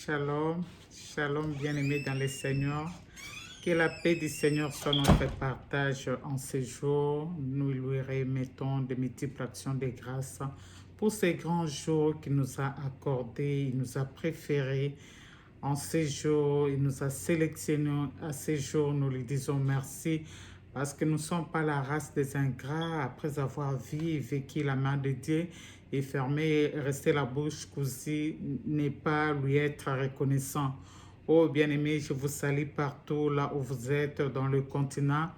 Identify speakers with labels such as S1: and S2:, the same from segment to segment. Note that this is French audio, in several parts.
S1: Shalom, shalom bien-aimés dans le Seigneur. Que la paix du Seigneur soit notre partage en ce jour. Nous lui remettons de multiples actions de grâce pour ces grands jours qu'il nous a accordés, il nous a préférés. En ces jours, il nous a sélectionnés à ces jours. Nous lui disons merci parce que nous ne sommes pas la race des ingrats après avoir vécu la main de Dieu et fermer, rester la bouche cousue, n'est pas lui être reconnaissant. Oh bien-aimés, je vous salue partout là où vous êtes dans le continent.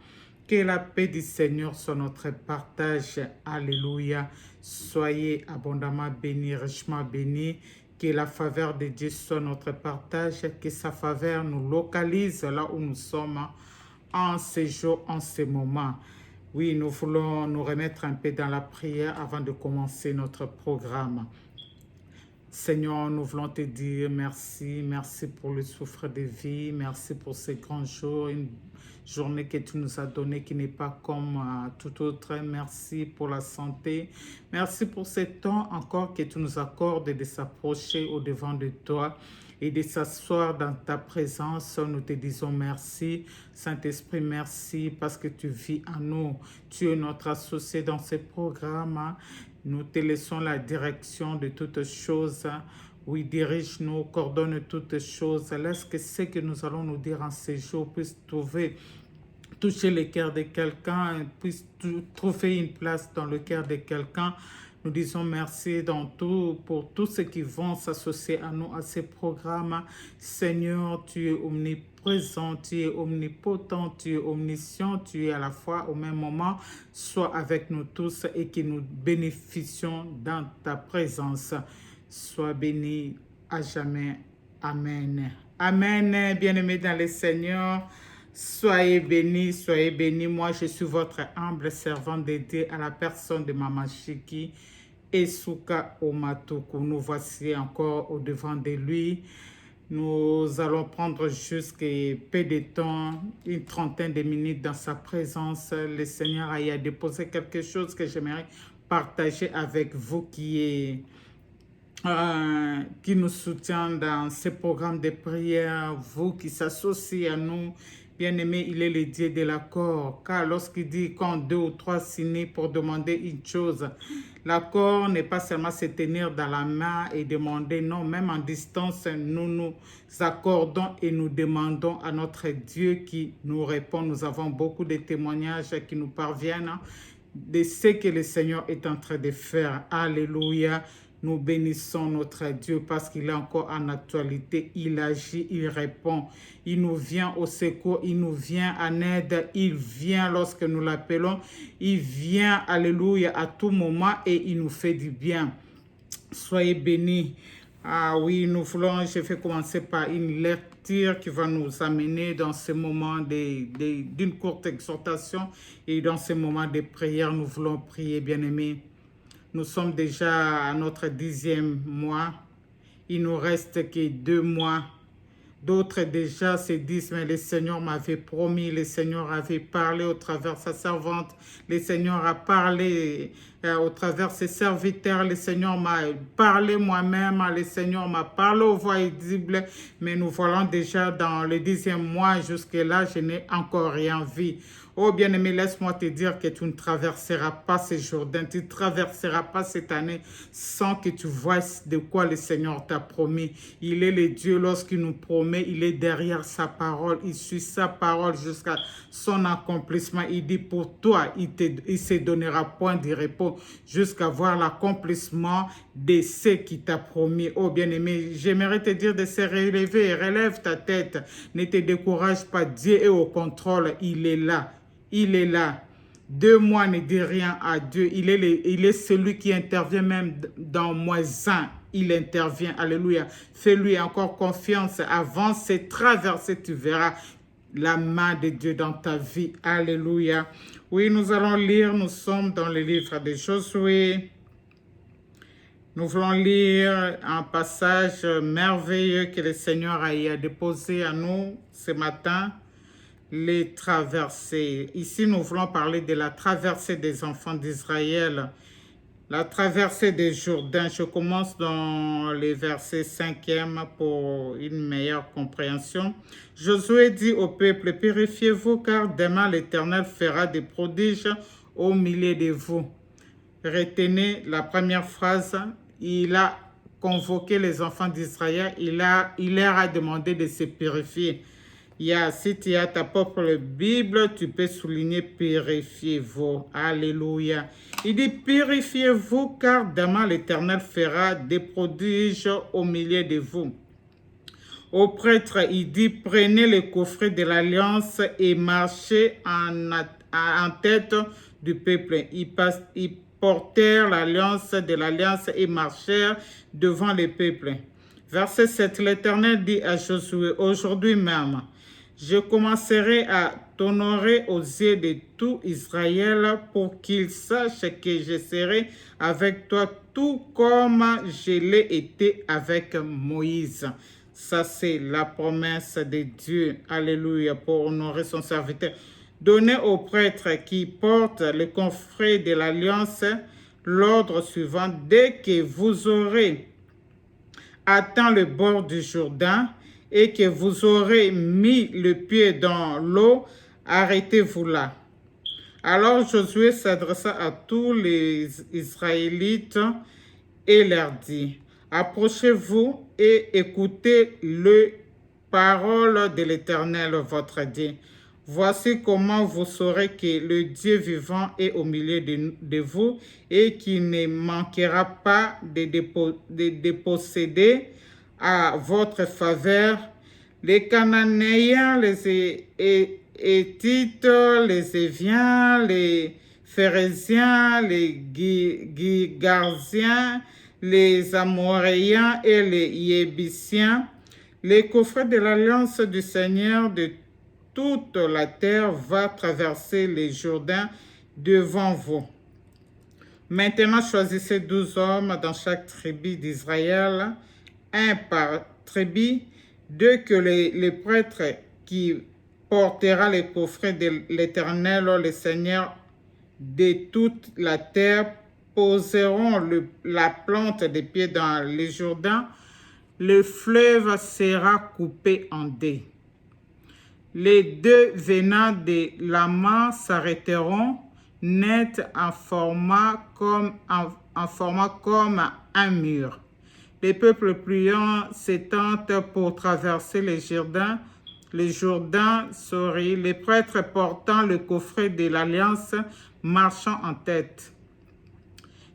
S1: Que la paix du Seigneur soit notre partage. Alléluia. Soyez abondamment bénis, richement bénis. Que la faveur de Dieu soit notre partage. Que sa faveur nous localise là où nous sommes en ces jours, en ces moments. Oui, nous voulons nous remettre un peu dans la prière avant de commencer notre programme. Seigneur, nous voulons te dire merci, merci pour le souffle de vie, merci pour ces grands jours, une journée que tu nous as donnée qui n'est pas comme tout autre. Merci pour la santé, merci pour ce temps encore que tu nous accordes de s'approcher au devant de toi et de s'asseoir dans ta présence. Nous te disons merci. Saint-Esprit, merci parce que tu vis en nous. Tu es notre associé dans ce programme. Nous te laissons la direction de toutes choses. Oui, dirige-nous, coordonne toutes choses. Laisse que ce que nous allons nous dire en ces jours puisse toucher le cœur de quelqu'un, puisse trouver une place dans le cœur de quelqu'un. Nous disons merci pour tous ceux qui vont s'associer à nous, à ces programmes. Seigneur, tu es omniprésent, tu es omnipotent, tu es omniscient, tu es à la fois au même moment. Sois avec nous tous et que nous bénéficions dans ta présence. Sois béni à jamais. Amen. Amen, bien-aimés dans le Seigneur. Soyez bénis, soyez bénis. Moi, je suis votre humble servant dédié à la personne de Maman Chiki et Souka Omatuku. Nous voici encore au devant de lui. Nous allons prendre juste peu de temps, une trentaine de minutes dans sa présence. Le Seigneur a déposé quelque chose que j'aimerais partager avec vous qui nous soutient dans ce programme de prière, vous qui s'associez à nous. Bien-aimé, il est le Dieu de l'accord, car lorsqu'il dit quand deux ou trois signent pour demander une chose, l'accord n'est pas seulement se tenir dans la main et demander, non, même en distance, nous nous accordons et nous demandons à notre Dieu qui nous répond. Nous avons beaucoup de témoignages qui nous parviennent de ce que le Seigneur est en train de faire. Alléluia. Nous bénissons notre Dieu parce qu'il est encore en actualité. Il agit, il répond. Il nous vient au secours, il nous vient en aide. Il vient lorsque nous l'appelons. Il vient, alléluia, à tout moment et il nous fait du bien. Soyez bénis. Ah oui, je vais commencer par une lecture qui va nous amener dans ce moment d'une courte exhortation et dans ce moment de prière, nous voulons prier, bien-aimés. Nous sommes déjà à notre 10e mois. Il nous reste que 2 mois. D'autres déjà se disent, mais le Seigneur m'avait promis, le Seigneur avait parlé au travers de sa servante, le Seigneur a parlé au travers de ses serviteurs, le Seigneur m'a parlé moi-même, le Seigneur m'a parlé aux voix audibles, mais nous voilà déjà dans le 10e mois, jusque-là, je n'ai encore rien vu. Oh bien-aimé, laisse-moi te dire que tu ne traverseras pas ce Jourdain, tu ne traverseras pas cette année sans que tu vois de quoi le Seigneur t'a promis. Il est le Dieu lorsqu'il nous promet, il est derrière sa parole, il suit sa parole jusqu'à son accomplissement. Il dit pour toi, il se donnera point de repos jusqu'à voir l'accomplissement de ce qu'il t'a promis. Oh bien-aimé, j'aimerais te dire de se relever, relève ta tête, ne te décourage pas, Dieu est au contrôle, il est là. Il est là. 2 mois ne dit rien à Dieu. Il est celui qui intervient même dans moins 1. Il intervient. Alléluia. Fais-lui encore confiance. Avance et traverse. Tu verras la main de Dieu dans ta vie. Alléluia. Oui, nous allons lire. Nous sommes dans le livre de Josué. Nous voulons lire un passage merveilleux que le Seigneur a déposé à nous ce matin. Les traversées. Ici, nous voulons parler de la traversée des enfants d'Israël. La traversée des Jourdains, je commence dans les versets 5e pour une meilleure compréhension. Josué dit au peuple, purifiez-vous car demain l'Éternel fera des prodiges au milieu de vous. Retenez la première phrase, il a convoqué les enfants d'Israël, il leur a demandé de se purifier. Si tu as ta propre Bible, tu peux souligner purifiez-vous. Alléluia. Il dit purifiez-vous car demain l'Éternel fera des prodiges au milieu de vous. Au prêtre, il dit prenez le coffret de l'alliance et marchez en tête du peuple. Ils portèrent l'alliance de l'alliance et marchèrent devant le peuple. Verset 7, l'Éternel dit à Josué, aujourd'hui même, je commencerai à t'honorer aux yeux de tout Israël pour qu'ils sachent que je serai avec toi tout comme je l'ai été avec Moïse. Ça, c'est la promesse de Dieu. Alléluia, pour honorer son serviteur. Donnez au prêtre qui porte le coffret de l'alliance l'ordre suivant. Dès que vous aurez atteint le bord du Jourdain, et que vous aurez mis le pied dans l'eau, arrêtez-vous là. Alors Josué s'adressa à tous les Israélites et leur dit, approchez-vous et écoutez les paroles de l'Éternel votre Dieu. Voici comment vous saurez que le Dieu vivant est au milieu de vous et qu'il ne manquera pas de déposséder à votre faveur les Cananéens, les Hétites, les Éviens, les Phérésiens, les Girgasiens, les Amoréens et les Yébusiens. Les coffrets de l'alliance du Seigneur de toute la terre va traverser les Jourdains devant vous. Maintenant, choisissez 12 hommes dans chaque tribu d'Israël, un par tribu, deux que les prêtres qui portera les coffrets de l'Éternel, le Seigneur de toute la terre, poseront la plante des pieds dans les Jourdains. Le fleuve sera coupé en deux. Les deux venant de la main s'arrêteront net en format comme un mur. Les peuples pliants s'étendent pour traverser les Jourdains. Les prêtres portant le coffret de l'alliance marchant en tête.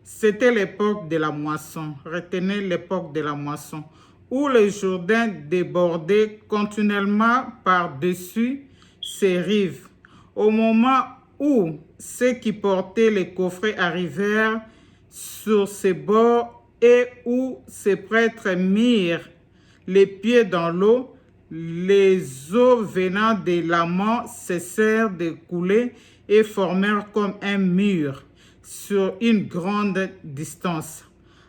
S1: C'était l'époque de la moisson. Retenez l'époque de la moisson, où les Jourdains débordaient continuellement par-dessus ses rives. Au moment où ceux qui portaient les coffrets arrivèrent sur ses bords et où ces prêtres mirent les pieds dans l'eau, les eaux venant de l'amont cessèrent de couler et formèrent comme un mur sur une grande distance.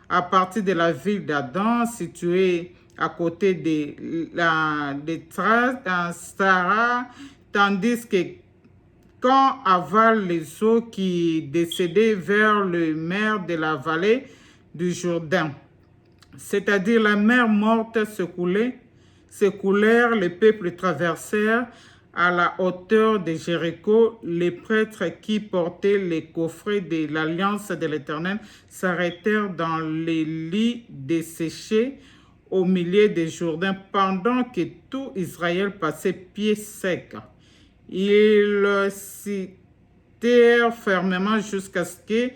S1: À partir de la ville d'Adam, située à côté de Stara, tandis que quand avalent les eaux qui décédaient vers le mer de la vallée du Jourdain, c'est-à-dire la mer morte s'écoulèrent, les peuples traversèrent à la hauteur de Jéricho. Les prêtres qui portaient les coffrets de l'alliance de l'Éternel s'arrêtèrent dans les lits desséchés au milieu des Jourdains pendant que tout Israël passait pieds secs. Ils s'y terrent fermement jusqu'à ce que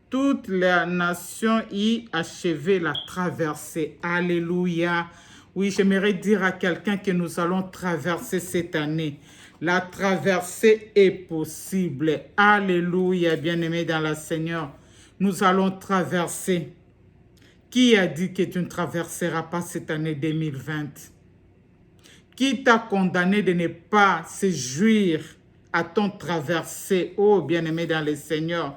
S1: toute la nation y achevait la traversée. Alléluia. Oui, j'aimerais dire à quelqu'un que nous allons traverser cette année. La traversée est possible. Alléluia, bien-aimés dans le Seigneur. Nous allons traverser. Qui a dit que tu ne traverseras pas cette année 2020? Qui t'a condamné de ne pas se jouir à ton traversée? Oh, bien-aimé dans le Seigneur.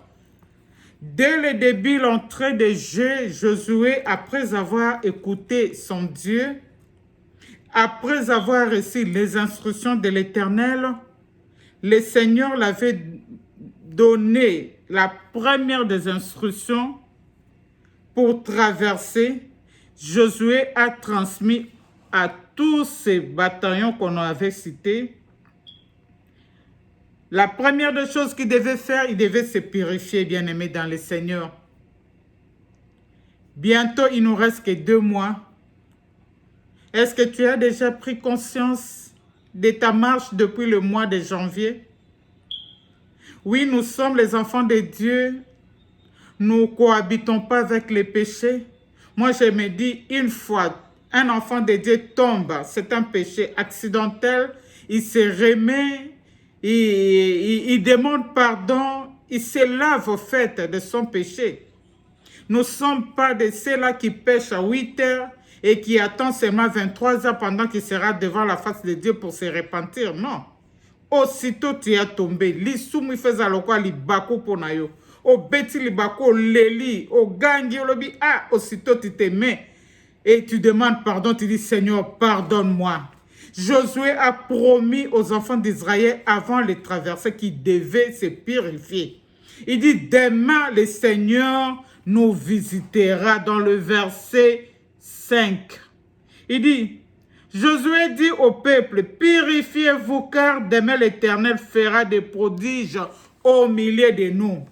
S1: Dès le début, l'entrée de jeu, Josué, après avoir écouté son Dieu, après avoir reçu les instructions de l'Éternel, le Seigneur l'avait donné la première des instructions pour traverser, Josué a transmis à tous ces bataillons qu'on avait cités. La première des choses qu'il devait faire, il devait se purifier, bien-aimé dans le Seigneur. Bientôt, il nous reste que 2 mois. Est-ce que tu as déjà pris conscience de ta marche depuis le mois de janvier? Oui, nous sommes les enfants de Dieu. Nous ne cohabitons pas avec les péchés. Moi, je me dis, une fois un enfant de Dieu tombe, c'est un péché accidentel, il se remet, il demande pardon, il se lave au fait de son péché. Nous ne sommes pas de ceux-là qui pêchent à 8 heures et qui attendent seulement 23 heures pendant qu'il sera devant la face de Dieu pour se repentir. Non. Aussitôt tu as tombé, l'issoumu faisait le quoi libako ponayo. Au beti libako leli, au gangi lobi, ah, aussitôt tu te mets et tu demandes pardon, tu dis Seigneur, pardonne-moi. Josué a promis aux enfants d'Israël avant les traversées qu'ils devaient se purifier. Il dit demain le Seigneur nous visitera dans le verset 5. Il dit, Josué dit au peuple, purifiez-vous car demain l'Éternel fera des prodiges au milieu de nous.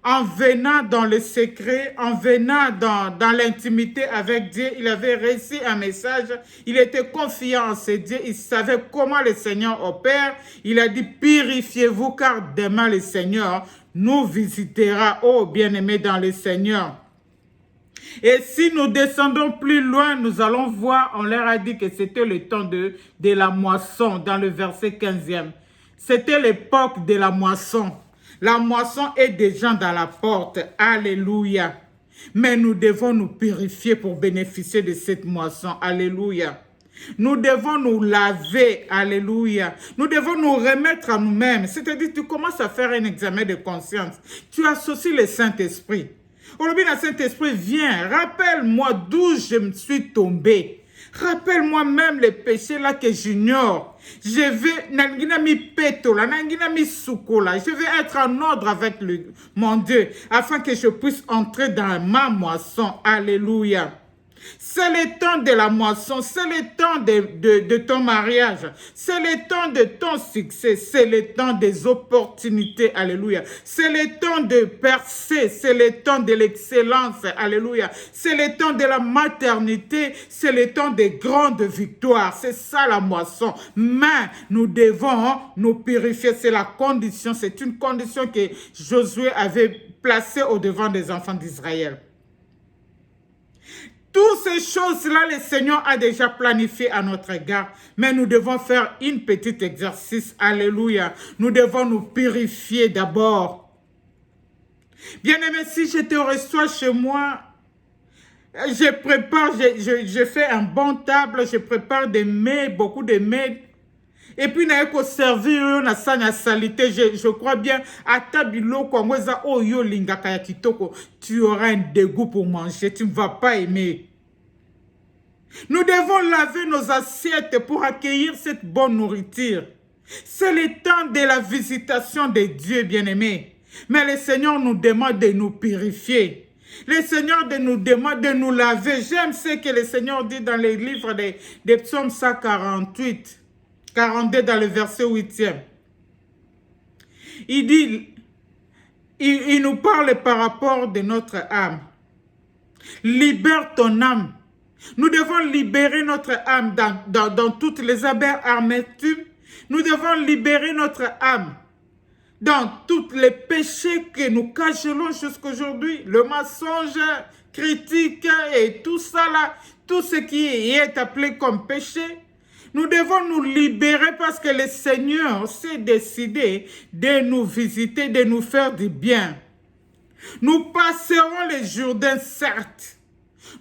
S1: En venant dans le secret, en venant dans l'intimité avec Dieu, il avait reçu un message, il était confiant en ce Dieu, il savait comment le Seigneur opère. Il a dit, purifiez-vous car demain le Seigneur nous visitera, ô bien-aimés dans le Seigneur. Et si nous descendons plus loin, nous allons voir, on leur a dit que c'était le temps de la moisson, dans le verset 15e. C'était l'époque de la moisson. La moisson est déjà dans la porte. Alléluia. Mais nous devons nous purifier pour bénéficier de cette moisson. Alléluia. Nous devons nous laver. Alléluia. Nous devons nous remettre à nous-mêmes. C'est-à-dire, tu commences à faire un examen de conscience. Tu associes le Saint-Esprit. Aujourd'hui, le Saint-Esprit vient. Rappelle-moi d'où je me suis tombé. Rappelle-moi même les péchés là que j'ignore. Je vais être en ordre avec mon Dieu afin que je puisse entrer dans ma moisson. Alléluia. C'est le temps de la moisson, c'est le temps de ton mariage, c'est le temps de ton succès, c'est le temps des opportunités, alléluia. C'est le temps de percer, c'est le temps de l'excellence, alléluia. C'est le temps de la maternité, c'est le temps des grandes victoires, c'est ça la moisson. Mais nous devons nous purifier, c'est la condition, c'est une condition que Josué avait placée au devant des enfants d'Israël. Toutes ces choses-là, le Seigneur a déjà planifié à notre égard. Mais nous devons faire un petit exercice. Alléluia. Nous devons nous purifier d'abord. Bien-aimé, si je te reçois chez moi, je prépare, je fais un bon table, je prépare des mets, beaucoup de mets. Et puis, nous servir na salité, je crois bien, à tabilo, tu auras un dégoût pour manger, tu ne vas pas aimer. Nous devons laver nos assiettes pour accueillir cette bonne nourriture. C'est le temps de la visitation de Dieu, bien-aimés. Mais le Seigneur nous demande de nous purifier. Le Seigneur nous demande de nous laver. J'aime ce que le Seigneur dit dans les livres des psaumes 148. 42 dans le verset 8e. Il dit, il nous parle par rapport de notre âme. Libère ton âme. Nous devons libérer notre âme dans toutes les amertumes. Nous devons libérer notre âme dans tous les péchés que nous cachelons jusqu'aujourd'hui. Le mensonge, critique et tout ça là, tout ce qui est appelé comme péché. Nous devons nous libérer parce que le Seigneur s'est décidé de nous visiter, de nous faire du bien. Nous passerons les Jourdains, certes.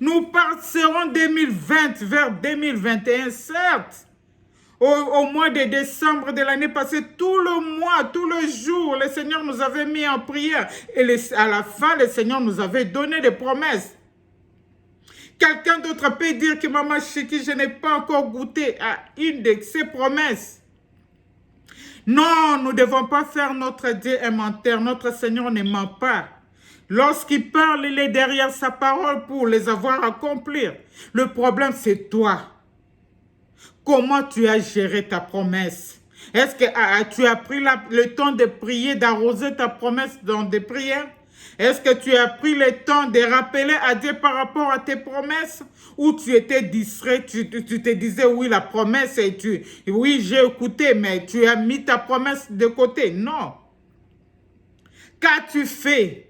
S1: Nous passerons 2020 vers 2021, certes. Au mois de décembre de l'année passée, tout le mois, tout le jour, le Seigneur nous avait mis en prière. Et à la fin, le Seigneur nous avait donné des promesses. Quelqu'un d'autre peut dire que Maman Chiki, je n'ai pas encore goûté à une de ces promesses. Non, nous ne devons pas faire notre Dieu aimant. Notre Seigneur ne ment pas. Lorsqu'il parle, il est derrière sa parole pour les avoir accomplis. Le problème, c'est toi. Comment tu as géré ta promesse? Est-ce que tu as pris le temps de prier, d'arroser ta promesse dans des prières? Est-ce que tu as pris le temps de rappeler à Dieu par rapport à tes promesses? Ou tu étais distrait, tu te disais oui, la promesse, oui, j'ai écouté, mais tu as mis ta promesse de côté? Non. Qu'as-tu fait?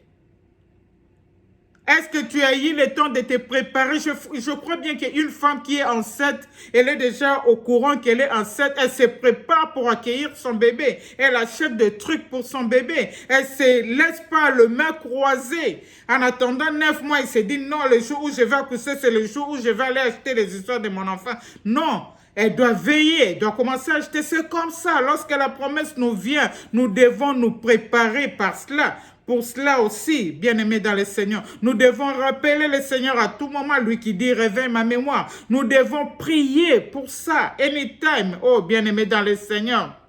S1: Est-ce que tu as eu le temps de te préparer? Je crois bien qu'une femme qui est enceinte, elle est déjà au courant qu'elle est enceinte. Elle se prépare pour accueillir son bébé. Elle achète des trucs pour son bébé. Elle ne se laisse pas le main croisée. En attendant 9 mois, elle se dit non, le jour où je vais accoucher, c'est le jour où je vais aller acheter les histoires de mon enfant. Non. Elle doit veiller, elle doit commencer à acheter. C'est comme ça. Lorsque la promesse nous vient, nous devons nous préparer par cela. Pour cela aussi, bien-aimés dans le Seigneur, nous devons rappeler le Seigneur à tout moment, lui qui dit « réveille ma mémoire ». Nous devons prier pour ça, anytime, oh bien-aimés dans le Seigneur.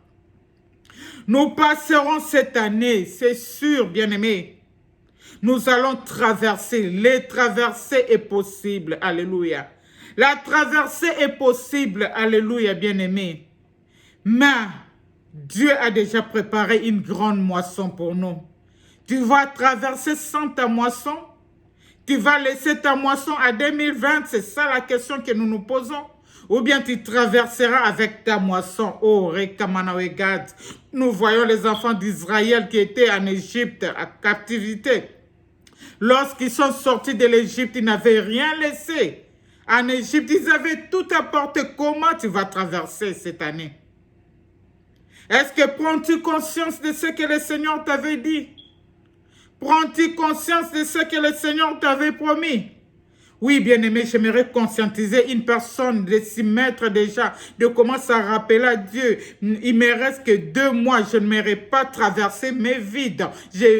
S1: Nous passerons cette année, c'est sûr, bien-aimés. Nous allons traverser, les traversées est possible, alléluia. La traversée est possible, alléluia, bien-aimés. Mais Dieu a déjà préparé une grande moisson pour nous. Tu vas traverser sans ta moisson? Tu vas laisser ta moisson à 2020? C'est ça la question que nous nous posons. Ou bien tu traverseras avec ta moisson? Oh, Rekamanawegat. Nous voyons les enfants d'Israël qui étaient en Égypte, à captivité. Lorsqu'ils sont sortis de l'Égypte, ils n'avaient rien laissé. En Égypte, ils avaient tout apporté. Comment tu vas traverser cette année? Est-ce que prends-tu conscience de ce que le Seigneur t'avait dit? Prends-tu conscience de ce que le Seigneur t'avait promis? Oui, bien-aimé, j'aimerais conscientiser une personne de s'y mettre déjà, de commencer à rappeler à Dieu. Il me reste que 2 mois, je n'aimerais pas traverser mes vides.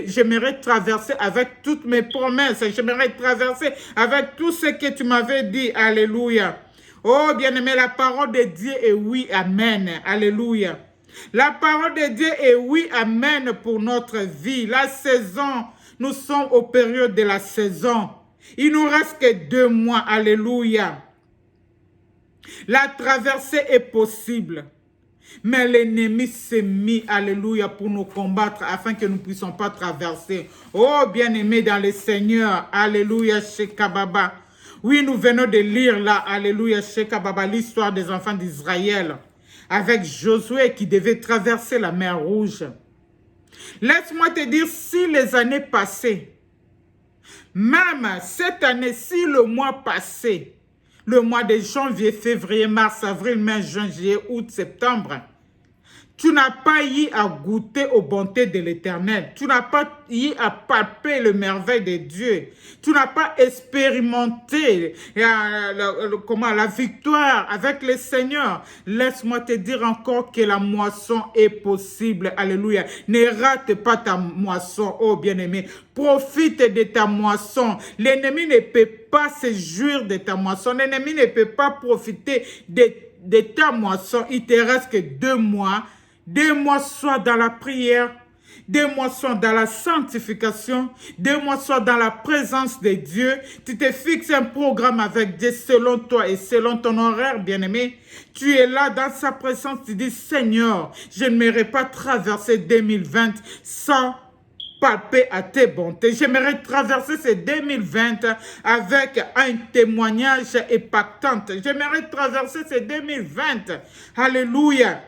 S1: J'aimerais traverser avec toutes mes promesses. J'aimerais traverser avec tout ce que tu m'avais dit. Alléluia. Oh, bien-aimé, la parole de Dieu est oui, amen. Alléluia. La parole de Dieu est oui, amen pour notre vie. La saison, nous sommes aux périodes de la saison. Il nous reste que 2 mois, alléluia. La traversée est possible. Mais l'ennemi s'est mis, alléluia, pour nous combattre afin que nous ne puissions pas traverser. Oh, bien-aimés dans le Seigneur, alléluia, Shekababa. Oui, nous venons de lire là, alléluia, Shekababa, l'histoire des enfants d'Israël, avec Josué qui devait traverser la mer Rouge. Laisse-moi te dire, si les années passées, même cette année, si le mois passé, le mois de janvier, février, mars, avril, mai, juin, juillet, août, septembre, tu n'as pas eu à goûter aux bontés de l'Éternel. Tu n'as pas eu à palper le merveille de Dieu. Tu n'as pas expérimenté la victoire avec le Seigneur. Laisse-moi te dire encore que la moisson est possible. Alléluia. Ne rate pas ta moisson, oh bien-aimé. Profite de ta moisson. L'ennemi ne peut pas se jouir de ta moisson. L'ennemi ne peut pas profiter de ta moisson. Il te reste que 2 mois. 2 mois soit dans la prière, 2 mois soit dans la sanctification, 2 mois soit dans la présence de Dieu. Tu te fixes un programme avec Dieu selon toi et selon ton horaire, bien-aimé. Tu es là dans sa présence, tu dis, Seigneur, je n'aimerais pas traverser 2020 sans palper à tes bontés. J'aimerais traverser ce 2020 avec un témoignage impactant. J'aimerais traverser ce 2020. Alléluia.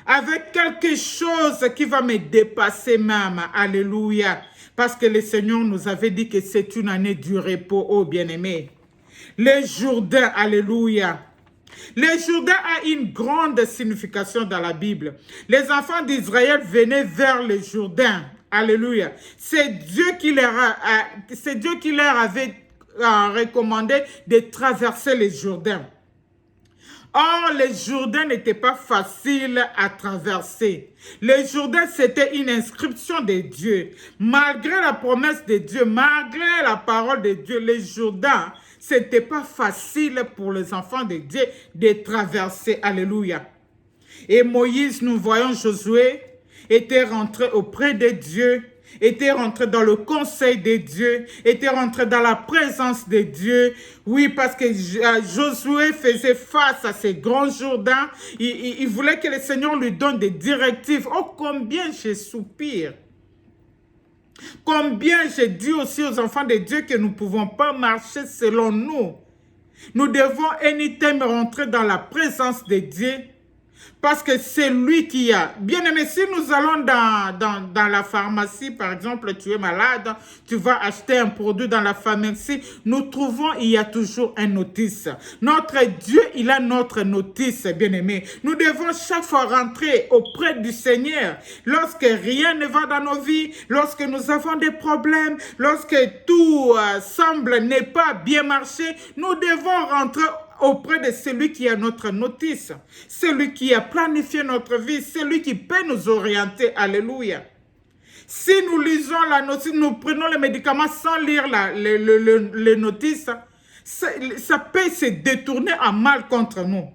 S1: Avec quelque chose qui va me dépasser même. Alléluia. Parce que le Seigneur nous avait dit que c'est une année du repos, oh bien-aimé. Le Jourdain, alléluia. Le Jourdain a une grande signification dans la Bible. Les enfants d'Israël venaient vers le Jourdain. Alléluia. C'est Dieu qui leur avait recommandé de traverser le Jourdain. Or, le Jourdain n'était pas facile à traverser. Le Jourdain, c'était une inscription de Dieu. Malgré la promesse de Dieu, malgré la parole de Dieu, le Jourdain, ce n'était pas facile pour les enfants de Dieu de traverser. Alléluia. Et Moïse, nous voyons Josué, était rentré auprès de Dieu. était rentré dans le conseil de Dieu, était rentré dans la présence de Dieu. Oui, parce que Josué faisait face à ces grands Jourdains. Il voulait que le Seigneur lui donne des directives. Oh, combien je soupire. Combien je dis aussi aux enfants de Dieu que nous ne pouvons pas marcher selon nous. Nous devons anytime rentrer dans la présence de Dieu. Parce que c'est lui qui a. Bien aimé, si nous allons dans la pharmacie, par exemple, tu es malade, tu vas acheter un produit dans la pharmacie, nous trouvons, il y a toujours un notice. Notre Dieu, il a notre notice, bien aimé. Nous devons chaque fois rentrer auprès du Seigneur. Lorsque rien ne va dans nos vies, lorsque nous avons des problèmes, lorsque tout semble ne pas bien marcher, nous devons rentrer auprès de celui qui a notre notice, celui qui a planifié notre vie, celui qui peut nous orienter. Alléluia. Si nous lisons la notice, nous prenons les médicaments sans lire les notices, ça peut se détourner à mal contre nous.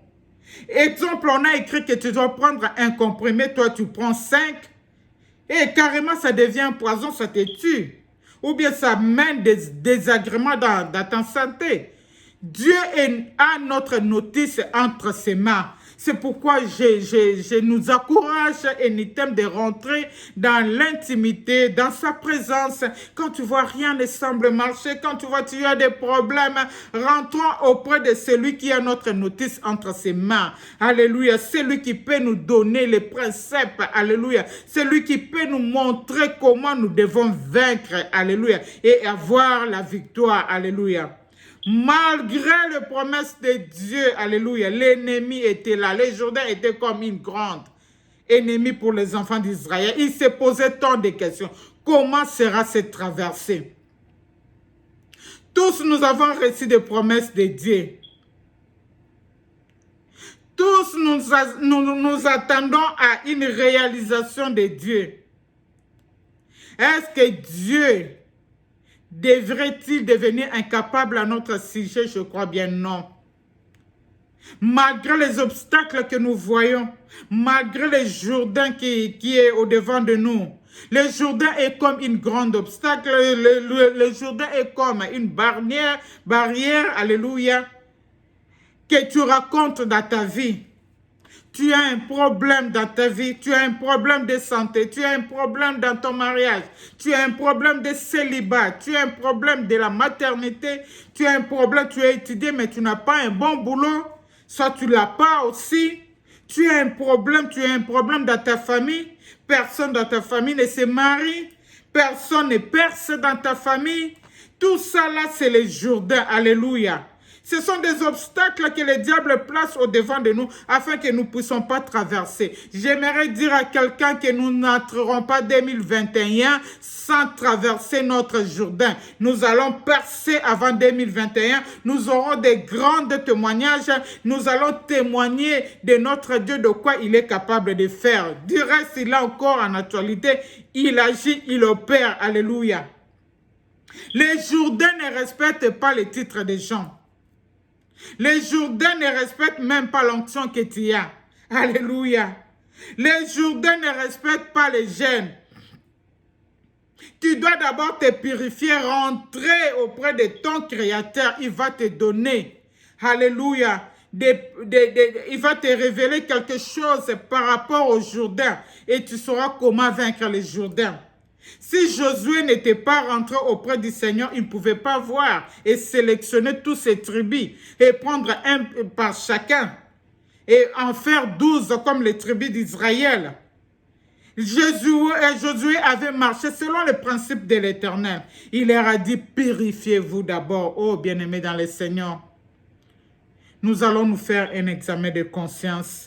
S1: Exemple, on a écrit que tu dois prendre un comprimé, toi tu prends 5, et carrément ça devient un poison, ça te tue. Ou bien ça mène des désagréments dans ta santé. Dieu a notre notice entre ses mains. C'est pourquoi je nous encourage anytime de rentrer dans l'intimité, dans sa présence. Quand tu vois rien ne semble marcher, quand tu vois tu as des problèmes, rentrons auprès de celui qui a notre notice entre ses mains. Alléluia. Celui qui peut nous donner les principes. Alléluia. Celui qui peut nous montrer comment nous devons vaincre. Alléluia. Et avoir la victoire. Alléluia. Malgré les promesses de Dieu, alléluia, l'ennemi était là. Les Jourdains étaient comme une grande ennemie pour les enfants d'Israël. Ils se posaient tant de questions. Comment sera cette traversée? Tous nous avons reçu des promesses de Dieu. Tous nous attendons à une réalisation de Dieu. Est-ce que Dieu devrait-il devenir incapable à notre sujet? Je crois bien non. Malgré les obstacles que nous voyons, malgré le Jourdain qui est au-devant de nous, le Jourdain est comme une grande obstacle, le Jourdain est comme une barrière, alléluia, que tu racontes dans ta vie. Tu as un problème dans ta vie, tu as un problème de santé, tu as un problème dans ton mariage, tu as un problème de célibat, tu as un problème de la maternité, tu as un problème, tu as étudié mais tu n'as pas un bon boulot, soit tu ne l'as pas aussi, tu as un problème dans ta famille, personne dans ta famille ne se marie, personne ne perce dans ta famille, tout ça là c'est les Jourdains, alléluia. Ce sont des obstacles que le diable place au-devant de nous afin que nous ne puissions pas traverser. J'aimerais dire à quelqu'un que nous n'entrerons pas 2021 sans traverser notre Jourdain. Nous allons percer avant 2021. Nous aurons des grands témoignages. Nous allons témoigner de notre Dieu, de quoi il est capable de faire. Du reste, il est encore en actualité. Il agit, il opère. Alléluia. Les Jourdains ne respectent pas les titres des gens. Les Jourdains ne respectent même pas l'onction que tu as. Alléluia. Les Jourdains ne respectent pas les gènes. Tu dois d'abord te purifier, rentrer auprès de ton Créateur. Il va te donner, alléluia, il va te révéler quelque chose par rapport aux Jourdains. Et tu sauras comment vaincre les Jourdains. Si Josué n'était pas rentré auprès du Seigneur, il ne pouvait pas voir et sélectionner tous ses tribus et prendre un par chacun et en faire 12 comme les tribus d'Israël. Josué avait marché selon le principe de l'Éternel. Il leur a dit, purifiez-vous d'abord, ô bien-aimés dans le Seigneur. Nous allons nous faire un examen de conscience.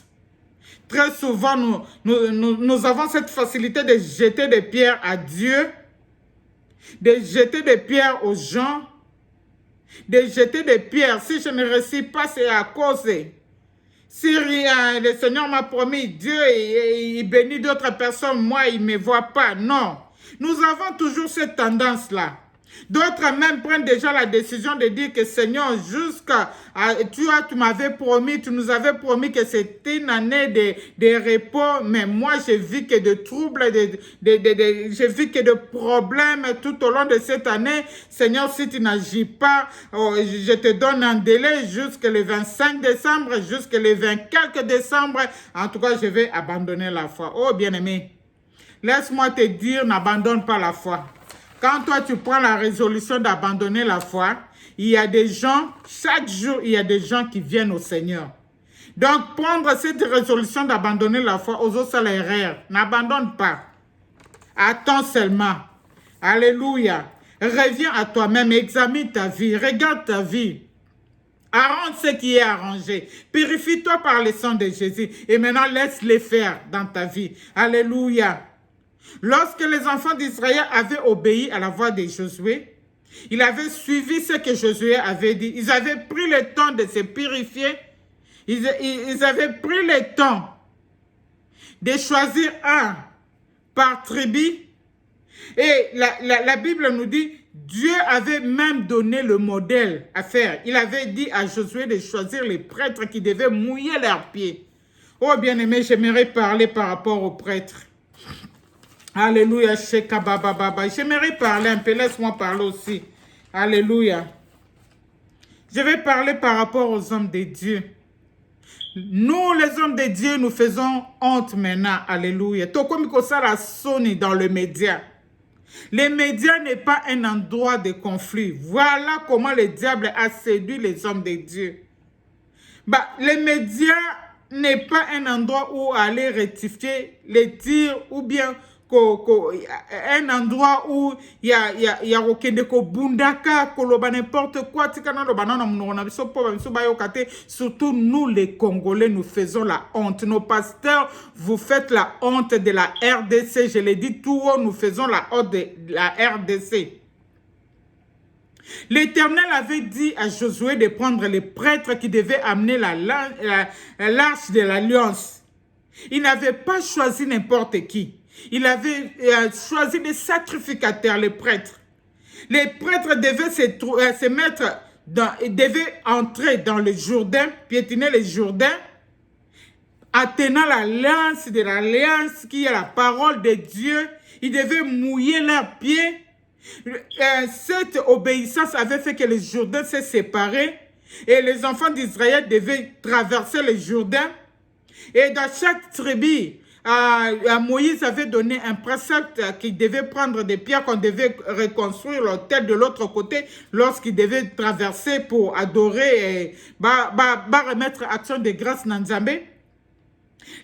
S1: Très souvent, nous avons cette facilité de jeter des pierres à Dieu, de jeter des pierres aux gens, de jeter des pierres. Si je ne réussis pas, c'est à cause. Si le Seigneur m'a promis, Dieu il bénit d'autres personnes, moi, il ne me voit pas. Non. Nous avons toujours cette tendance-là. D'autres même prennent déjà la décision de dire que Seigneur, tu m'avais promis, tu nous avais promis que c'était une année de repos, mais moi je vis que de troubles, je vis que de problèmes tout au long de cette année. Seigneur, si tu n'agis pas, je te donne un délai jusqu'au 25 décembre, jusqu'au 24 décembre. En tout cas, je vais abandonner la foi. Oh bien-aimé, laisse-moi te dire, n'abandonne pas la foi. Quand toi, tu prends la résolution d'abandonner la foi, il y a des gens, chaque jour, il y a des gens qui viennent au Seigneur. Donc, prendre cette résolution d'abandonner la foi aux autres salaires, n'abandonne pas. Attends seulement. Alléluia. Reviens à toi-même, examine ta vie, regarde ta vie. Arrange ce qui est arrangé. Purifie-toi par le sang de Jésus. Et maintenant, laisse-les faire dans ta vie. Alléluia. Lorsque les enfants d'Israël avaient obéi à la voix de Josué, ils avaient suivi ce que Josué avait dit. Ils avaient pris le temps de se purifier. Ils avaient pris le temps de choisir un par tribu. Et la Bible nous dit, Dieu avait même donné le modèle à faire. Il avait dit à Josué de choisir les prêtres qui devaient mouiller leurs pieds. Oh bien-aimé, j'aimerais parler par rapport aux prêtres. Alléluia, Shekabababa. J'aimerais parler un peu, laisse-moi parler aussi. Alléluia. Je vais parler par rapport aux hommes de Dieu. Nous, les hommes de Dieu, nous faisons honte maintenant. Alléluia. Tokomiko sala soni dans le média. Les médias n'est pas un endroit de conflit. Voilà comment le diable a séduit les hommes de Dieu. Les médias n'est pas un endroit où aller rectifier les tirs ou bien un endroit où il y a okende ko bundaka koloba n'importe quoi tikana lo banana munona biso po biso bayokate. Surtout nous les Congolais, nous faisons la honte. Nos pasteurs, vous faites la honte de la RDC. Je l'ai dit tout haut, nous faisons la honte de la RDC. L'Éternel avait dit à Josué de prendre les prêtres qui devaient amener l'arche de l'alliance. Il n'avait pas choisi n'importe qui. Il avait choisi des sacrificateurs, les prêtres. Les prêtres devaient se mettre devaient entrer dans le Jourdain, piétiner le Jourdain, en tenant la lance de l'alliance qui est la parole de Dieu. Ils devaient mouiller leurs pieds. Cette obéissance avait fait que le Jourdain s'est séparé et les enfants d'Israël devaient traverser le Jourdain. Et dans chaque tribu, Moïse avait donné un précepte qu'il devait prendre des pierres, qu'on devait reconstruire l'autel de l'autre côté lorsqu'il devait traverser pour adorer et remettre action de grâce dans Nzambé.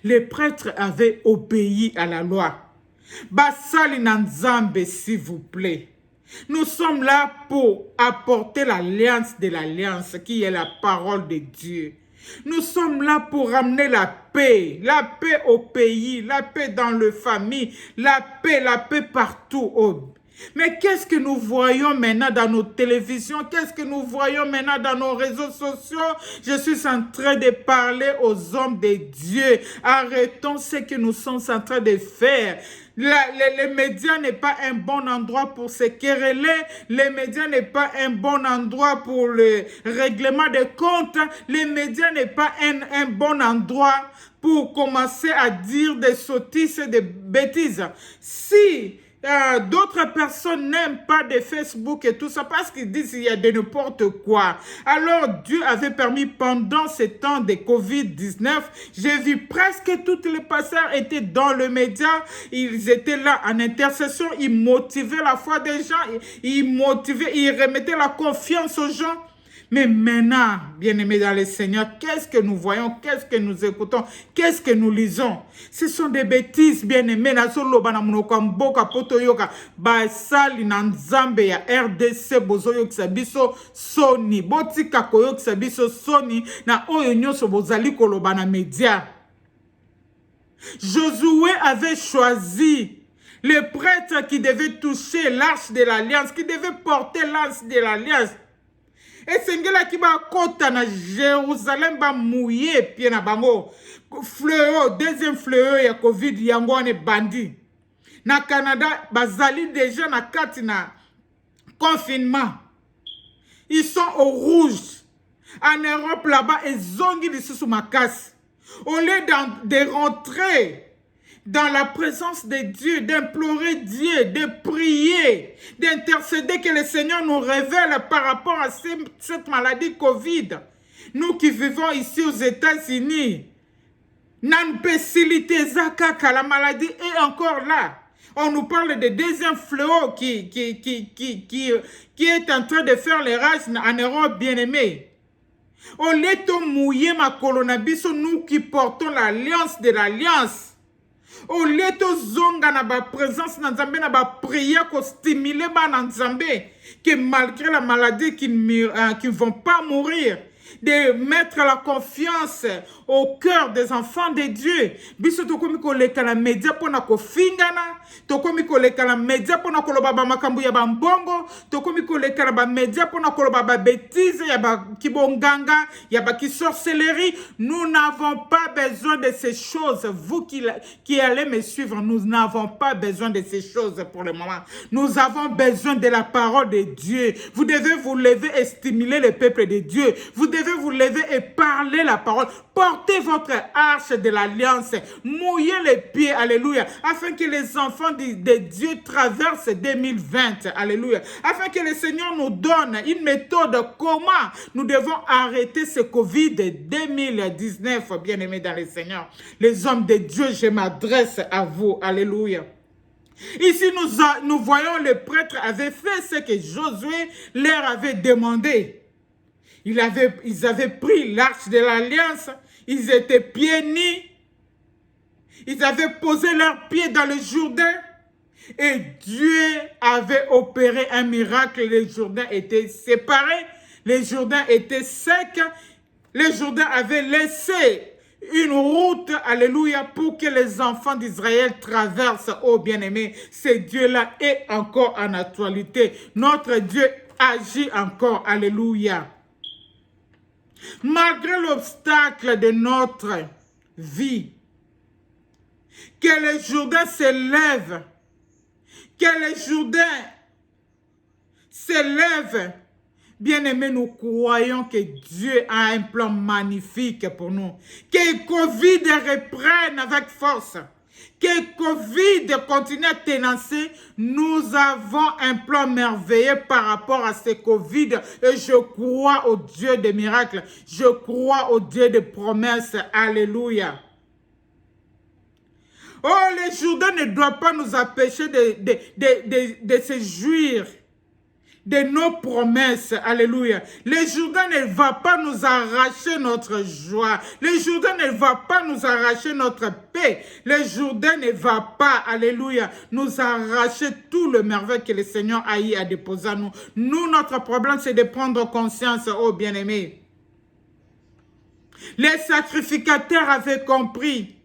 S1: Les prêtres avaient obéi à la loi. Basali Nzambe, s'il vous plaît. Nous sommes là pour apporter l'alliance de l'alliance qui est la parole de Dieu. Nous sommes là pour ramener la paix au pays, la paix dans les familles, la paix partout. Oh. Mais qu'est-ce que nous voyons maintenant dans nos télévisions? Qu'est-ce que nous voyons maintenant dans nos réseaux sociaux? Je suis en train de parler aux hommes de Dieu. Arrêtons ce que nous sommes en train de faire. Les médias n'est pas un bon endroit pour se quereller. Les médias n'est pas un bon endroit pour le règlement des comptes. Les médias n'est pas un bon endroit pour commencer à dire des sottises, des bêtises. Si d'autres personnes n'aiment pas de Facebook et tout ça parce qu'ils disent qu'il y a de n'importe quoi. Alors Dieu avait permis pendant ces temps de Covid-19, j'ai vu presque tous les pasteurs étaient dans le média, ils étaient là en intercession, ils motivaient la foi des gens, ils remettaient la confiance aux gens. Mais maintenant, bien-aimés dans le Seigneur, qu'est-ce que nous voyons, qu'est-ce que nous écoutons, qu'est-ce que nous lisons? Ce sont des bêtises, bien-aimés. Basali na Nzambe ya RDC bozoyo kisabiso soni. Botika koyo kisabiso soni na oyo nyoso bozali koloba na media. Josué avait choisi les prêtres qui devaient toucher l'arche de l'alliance, qui devaient porter l'arche de l'alliance. Et sengela ki ba kota na Jérusalem ba mouillé pied na bango. Fléau, deuxième fléau ya Covid yango ane bandi. Na Canada bazali déjà na kati na confinement. Ils sont au rouge. En Europe, là-bas, ils ont dit sous ma casse. Au lieu de rentrer dans la présence de Dieu, d'implorer Dieu, de prier, d'intercéder, que le Seigneur nous révèle par rapport à cette maladie Covid. Nous qui vivons ici aux États-Unis, la maladie est encore là. On nous parle de deuxième fléau qui est en train de faire les rages en Europe, bien-aimés. Au lieu de mouiller ma colonabiso, nous qui portons l'alliance de l'alliance. Au lieu de zonga na ba présence na Nzambe na ba prière ko stimuler ba na Nzambe, que malgré la maladie qui ne vont pas mourir, de mettre la confiance au cœur des enfants de Dieu. Biso tokomi koleka na media pona ko fingana, tokomi koleka na media pona koloba ba makambu ya bambongo, tokomi koleka na ba media pona koloba ba bêtise ya ba kibonganga, ya ba sorcellerie. Nous n'avons pas besoin de ces choses. Vous qui allez me suivre, nous n'avons pas besoin de ces choses pour le moment. Nous avons besoin de la parole de Dieu. Vous devez vous lever et stimuler le peuple de Dieu. Vous devez vous lever et parler la parole. Portez votre arche de l'alliance. Mouillez les pieds, alléluia, afin que les enfants de Dieu traversent 2020, alléluia. Afin que le Seigneur nous donne une méthode comment nous devons arrêter ce Covid 2019, bien-aimés dans le Seigneur. Les hommes de Dieu, je m'adresse à vous, alléluia. Ici, nous voyons le prêtre avait fait ce que Josué leur avait demandé. Ils avaient pris l'arche de l'alliance, ils étaient pieds nus, ils avaient posé leurs pieds dans le Jourdain et Dieu avait opéré un miracle. Le Jourdain était séparé, le Jourdain était sec, le Jourdain avait laissé une route, alléluia, pour que les enfants d'Israël traversent. Oh bien-aimé, ce Dieu-là est encore en actualité. Notre Dieu agit encore, alléluia. Malgré l'obstacle de notre vie, que le Jourdain s'élève, que le Jourdain s'élève. Bien-aimés, nous croyons que Dieu a un plan magnifique pour nous. Que Covid reprenne avec force. Que Covid continue à tenancer. Nous avons un plan merveilleux par rapport à ce Covid. Et je crois au Dieu des miracles. Je crois au Dieu des promesses. Alléluia. Oh, le Jourdain ne doit pas nous empêcher de se jouir de nos promesses, alléluia. Le Jourdain ne va pas nous arracher notre joie. Le Jourdain ne va pas nous arracher notre paix. Le Jourdain ne va pas, alléluia, nous arracher tout le merveille que le Seigneur a eu à déposer à nous. Nous, notre problème, c'est de prendre conscience, oh bien-aimés. Les sacrificateurs avaient compris.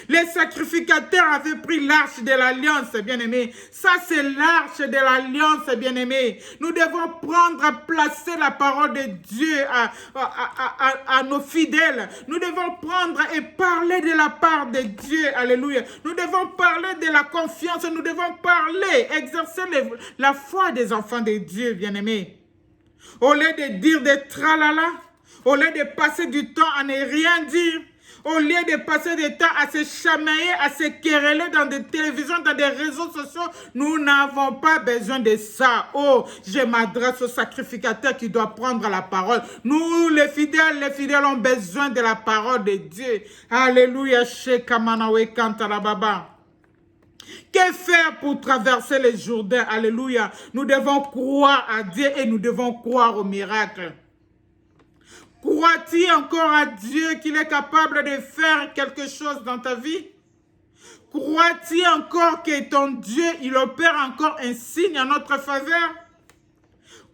S1: Les sacrificateurs avaient pris l'arche de l'alliance, bien-aimés. Ça, c'est l'arche de l'alliance, bien-aimés. Nous devons prendre, placer la parole de Dieu à nos fidèles. Nous devons prendre et parler de la part de Dieu, alléluia. Nous devons parler de la confiance. Nous devons parler, exercer la foi des enfants de Dieu, bien-aimés. Au lieu de dire des tralala, au lieu de passer du temps à ne rien dire, au lieu de passer du temps à se chamailler, à se quereller dans des télévisions, dans des réseaux sociaux, nous n'avons pas besoin de ça. Oh, je m'adresse au sacrificateur qui doit prendre la parole. Nous, les fidèles ont besoin de la parole de Dieu. Alléluia, Shekamanawe Kantarababa. Que faire pour traverser les Jourdains? Alléluia. Nous devons croire à Dieu et nous devons croire au miracle. Crois-tu encore à Dieu qu'il est capable de faire quelque chose dans ta vie? Crois-tu encore que ton Dieu, il opère encore un signe en notre faveur?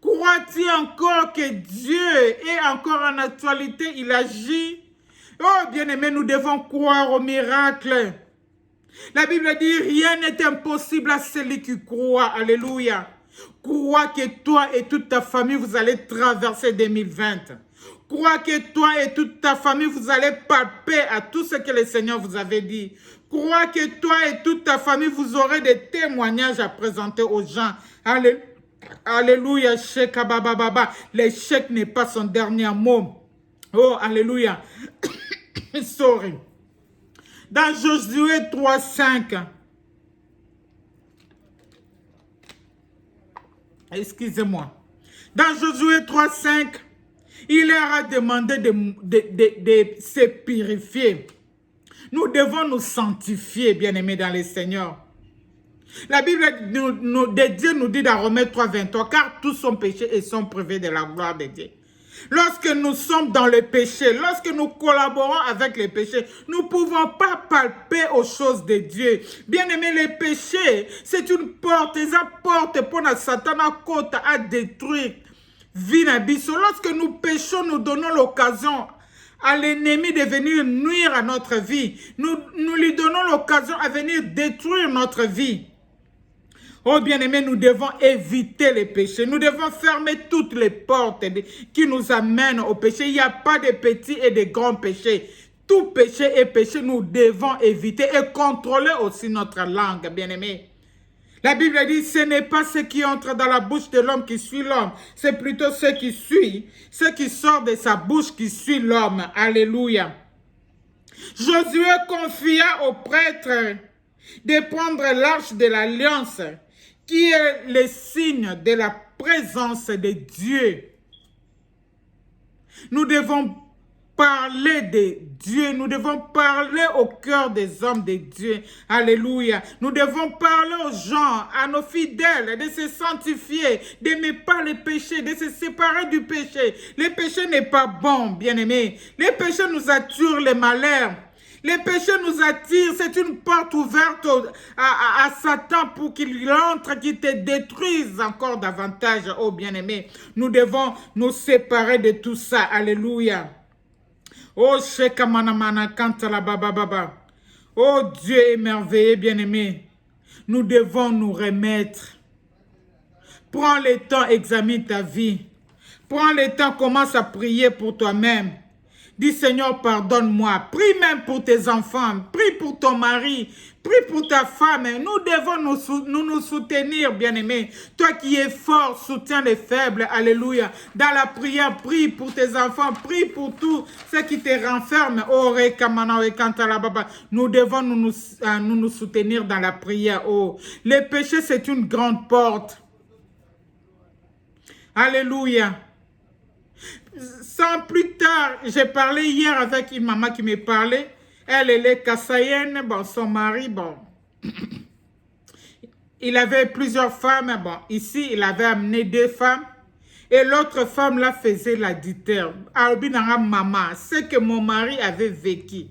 S1: Crois-tu encore que Dieu est encore en actualité, il agit? Oh bien-aimé, nous devons croire au miracle. La Bible dit, rien n'est impossible à celui qui croit. Alléluia. Crois que toi et toute ta famille, vous allez traverser 2020. Crois que toi et toute ta famille, vous allez palper à tout ce que le Seigneur vous avait dit. Crois que toi et toute ta famille, vous aurez des témoignages à présenter aux gens. Alléluia, Sheka Baba Baba. L'échec n'est pas son dernier mot. Oh, alléluia. Sorry. Dans Josué 3:5. Excusez-moi. Dans Josué 3:5, il leur a demandé de se purifier. Nous devons nous sanctifier, bien-aimés dans le Seigneur. La Bible de Dieu nous dit dans Romains 3:23, car tous sont péchés et sont privés de la gloire de Dieu. Lorsque nous sommes dans le péché, lorsque nous collaborons avec le péché, nous ne pouvons pas palper aux choses de Dieu. Bien-aimé, le péché, c'est une porte, c'est une porte pour Satan à détruire Vinabiso. Lorsque nous péchons, nous donnons l'occasion à l'ennemi de venir nuire à notre vie. Nous lui donnons l'occasion à venir détruire notre vie. Oh bien-aimés, nous devons éviter les péchés. Nous devons fermer toutes les portes qui nous amènent au péché. Il n'y a pas de petits et de grands péchés. Tout péché est péché. Nous devons éviter et contrôler aussi notre langue, bien-aimés. La Bible dit, ce n'est pas ce qui entre dans la bouche de l'homme qui suit l'homme. C'est plutôt ce qui sort de sa bouche qui suit l'homme. Alléluia. Josué confia au prêtre de prendre l'arche de l'alliance, qui est le signe de la présence de Dieu. Nous devons parler de Dieu, nous devons parler au cœur des hommes de Dieu. Alléluia. Nous devons parler aux gens, à nos fidèles, de se sanctifier, d'aimer pas le péché, de se séparer du péché. Le péché n'est pas bon, bien-aimés. Le péché nous attire les malheurs. Les péchés nous attirent, c'est une porte ouverte à Satan pour qu'il entre, qu'il te détruise encore davantage. Oh bien-aimé, nous devons nous séparer de tout ça. Alléluia. Oh Shekamanamana Kantala Baba Baba. Oh Dieu émerveillé, bien-aimé. Nous devons nous remettre. Prends le temps, examine ta vie. Prends le temps, commence à prier pour toi-même. Dis Seigneur, pardonne-moi. Prie même pour tes enfants. Prie pour ton mari. Prie pour ta femme. Nous devons nous soutenir, bien-aimés. Toi qui es fort, soutiens les faibles. Alléluia. Dans la prière, prie pour tes enfants. Prie pour tout ce qui te renferme. Oh, nous devons nous soutenir dans la prière. Oh, le péché, c'est une grande porte. Alléluia. Sans plus tard, j'ai parlé hier avec une maman qui me parlait. Elle est kassaïenne, bon, son mari, bon, il avait plusieurs femmes, bon, ici, il avait amené 2 femmes, et l'autre femme, là, faisait l'additeur. Albinara maman, c'est que mon mari avait vécu.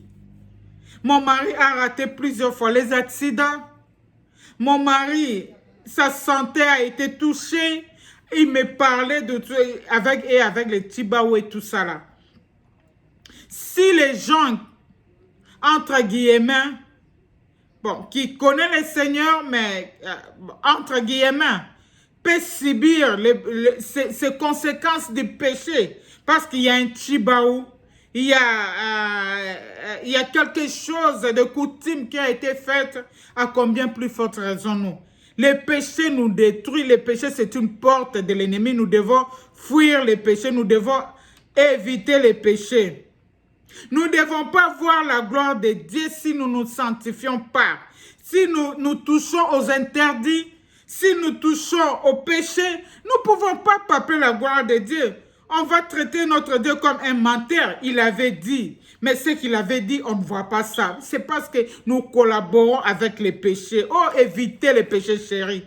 S1: Mon mari a raté plusieurs fois les accidents. Mon mari, sa santé a été touchée. Il me parlait de tout, avec les Tibaou et tout ça là. Si les gens, entre guillemets, bon, qui connaissent le Seigneur, mais entre guillemets, peuvent subir ces conséquences du péché, parce qu'il y a un Tibaou, il y a quelque chose de coutume qui a été fait, à combien plus forte raison nous. Le péché nous détruit. Le péché, c'est une porte de l'ennemi. Nous devons fuir le péché. Nous devons éviter le péché. Nous ne devons pas voir la gloire de Dieu si nous ne nous sanctifions pas. Si nous touchons aux interdits, si nous touchons au péché, nous ne pouvons pas paper la gloire de Dieu. On va traiter notre Dieu comme un menteur. Il avait dit. Mais ce qu'il avait dit, on ne voit pas ça. C'est parce que nous collaborons avec les péchés. Oh, évitez les péchés, chéris.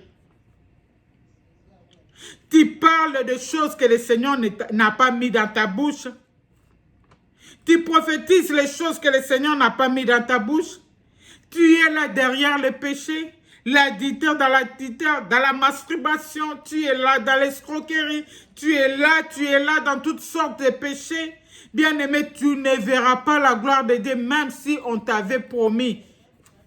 S1: Tu parles de choses que le Seigneur n'a pas mis dans ta bouche. Tu prophétises les choses que le Seigneur n'a pas mis dans ta bouche. Tu es là derrière le péché. L'additeur dans la masturbation. Tu es là dans l'escroquerie. Tu es là dans toutes sortes de péchés. Bien-aimé, tu ne verras pas la gloire de Dieu, même si on t'avait promis.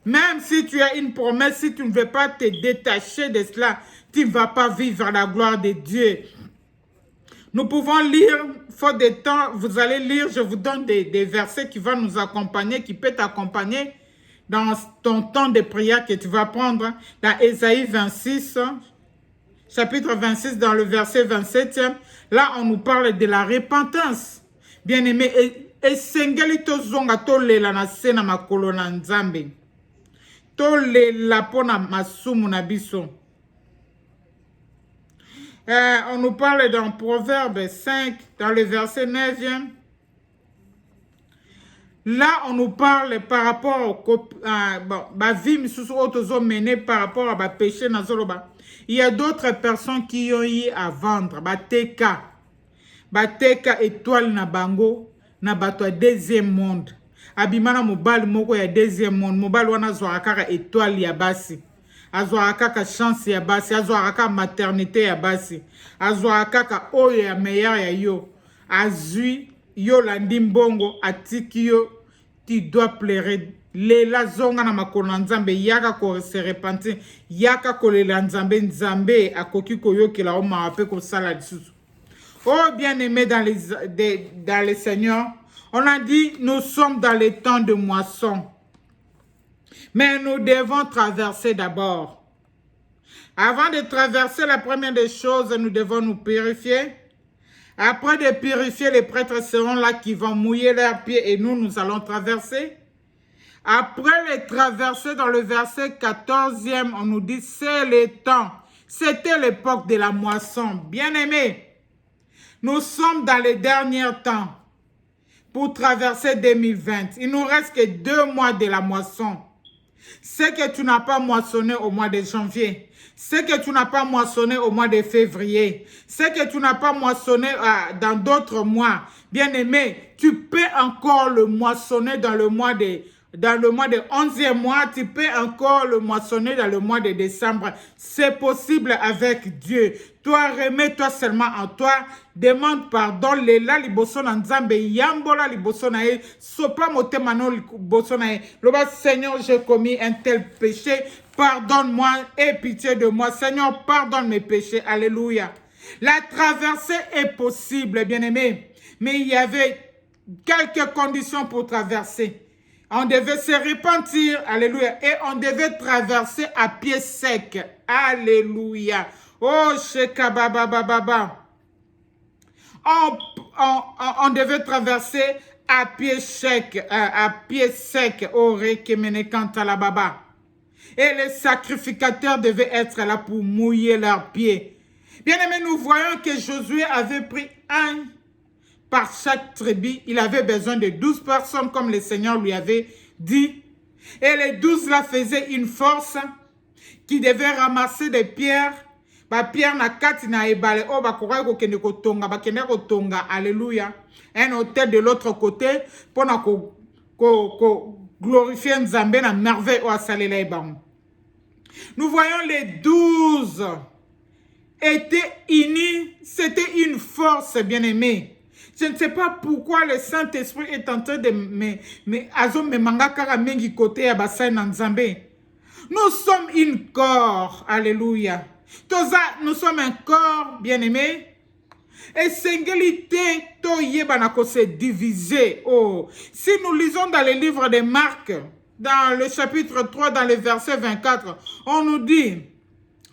S1: Même si tu as une promesse, si tu ne veux pas te détacher de cela, tu ne vas pas vivre la gloire de Dieu. Nous pouvons lire, faute de temps, vous allez lire, je vous donne des versets qui vont nous accompagner, qui peuvent t'accompagner dans ton temps de prière que tu vas prendre dans Ésaïe 26, chapitre 26, dans le verset 27, là, on nous parle de la repentance. Bien-aimé, et sengeli tozonga tolela na se na makolo na Nzambe. Tolela pona masumu na biso. On nous parle dans Proverbe 5, dans le verset 9. Là, on nous parle par rapport à vie menée par rapport à péché. Il y a d'autres personnes qui ont eu à vendre. Bateka étoile na bango na bato deuxième monde. Abimana mobali moko ya deuxième monde. Mobali wana zwaaka étoile ya basi. Azwaaka chance ya basi. Azwaaka maternité ya basi. Azwaaka oyo ya meilleur ya yo. Azui yo landi mbongo atiki yo. Tu dois pleurer. Lela zonga na makolo na Nzambe yaka ko se repentir. Yaka ko lela Nzambe Nzambe akoki ko yokela o mawape ko sala lisusu. Oh bien-aimé dans les Seigneurs, on a dit nous sommes dans les temps de moisson. Mais nous devons traverser d'abord. Avant de traverser, la première des choses, nous devons nous purifier. Après de purifier, les prêtres seront là qui vont mouiller leurs pieds et nous allons traverser. Après les traverser, dans le verset 14e, on nous dit c'est le temps. C'était l'époque de la moisson. Bien-aimés, nous sommes dans les derniers temps pour traverser 2020. Il nous reste que 2 mois de la moisson. Ce que tu n'as pas moissonné au mois de janvier, ce que tu n'as pas moissonné au mois de février, ce que tu n'as pas moissonné dans d'autres mois, bien aimé, tu peux encore le moissonner dans le mois de 11e mois, tu peux encore le moissonner dans le mois de décembre. C'est possible avec Dieu. Toi, remets-toi seulement en toi. Demande pardon. Lela liboso na Nzambe yambola liboso na ye. Sopa motema no liboso na ye. Loba, Seigneur, j'ai commis un tel péché. Pardonne-moi et pitié de moi. Seigneur, pardonne mes péchés. Alléluia. La traversée est possible, bien-aimé. Mais il y avait quelques conditions pour traverser. On devait se repentir, alléluia, et on devait traverser à pied sec, alléluia. Oh, shekababababa. On devait traverser à pied sec, oh, rekemenekanta. Et les sacrificateurs devaient être là pour mouiller leurs pieds. Bien aimé, nous voyons que Josué avait pris un par chaque tribu. Il avait besoin de 12 personnes comme le Seigneur lui avait dit. Et les 12 là faisaient une force qui devait ramasser des pierres. Pierre na kati na ebale o bakora ko kende ko tonga bakende ko tonga, alléluia. Un hôtel de l'autre côté pour na ko glorifier Nzambe na merveille o asalela ebam. Nous voyons les 12 étaient unis, c'était une force, bien-aimée. Je ne sais pas pourquoi le Saint-Esprit est en train de me mangaka mengi côté à bassin Nzambe. Nous sommes une corps, alléluia. Nous sommes un corps, bien-aimé. Et singulité, to yebana ko se diviser. Oh, si nous lisons dans le livre de Marc, dans le chapitre 3, dans le verset 24, on nous dit,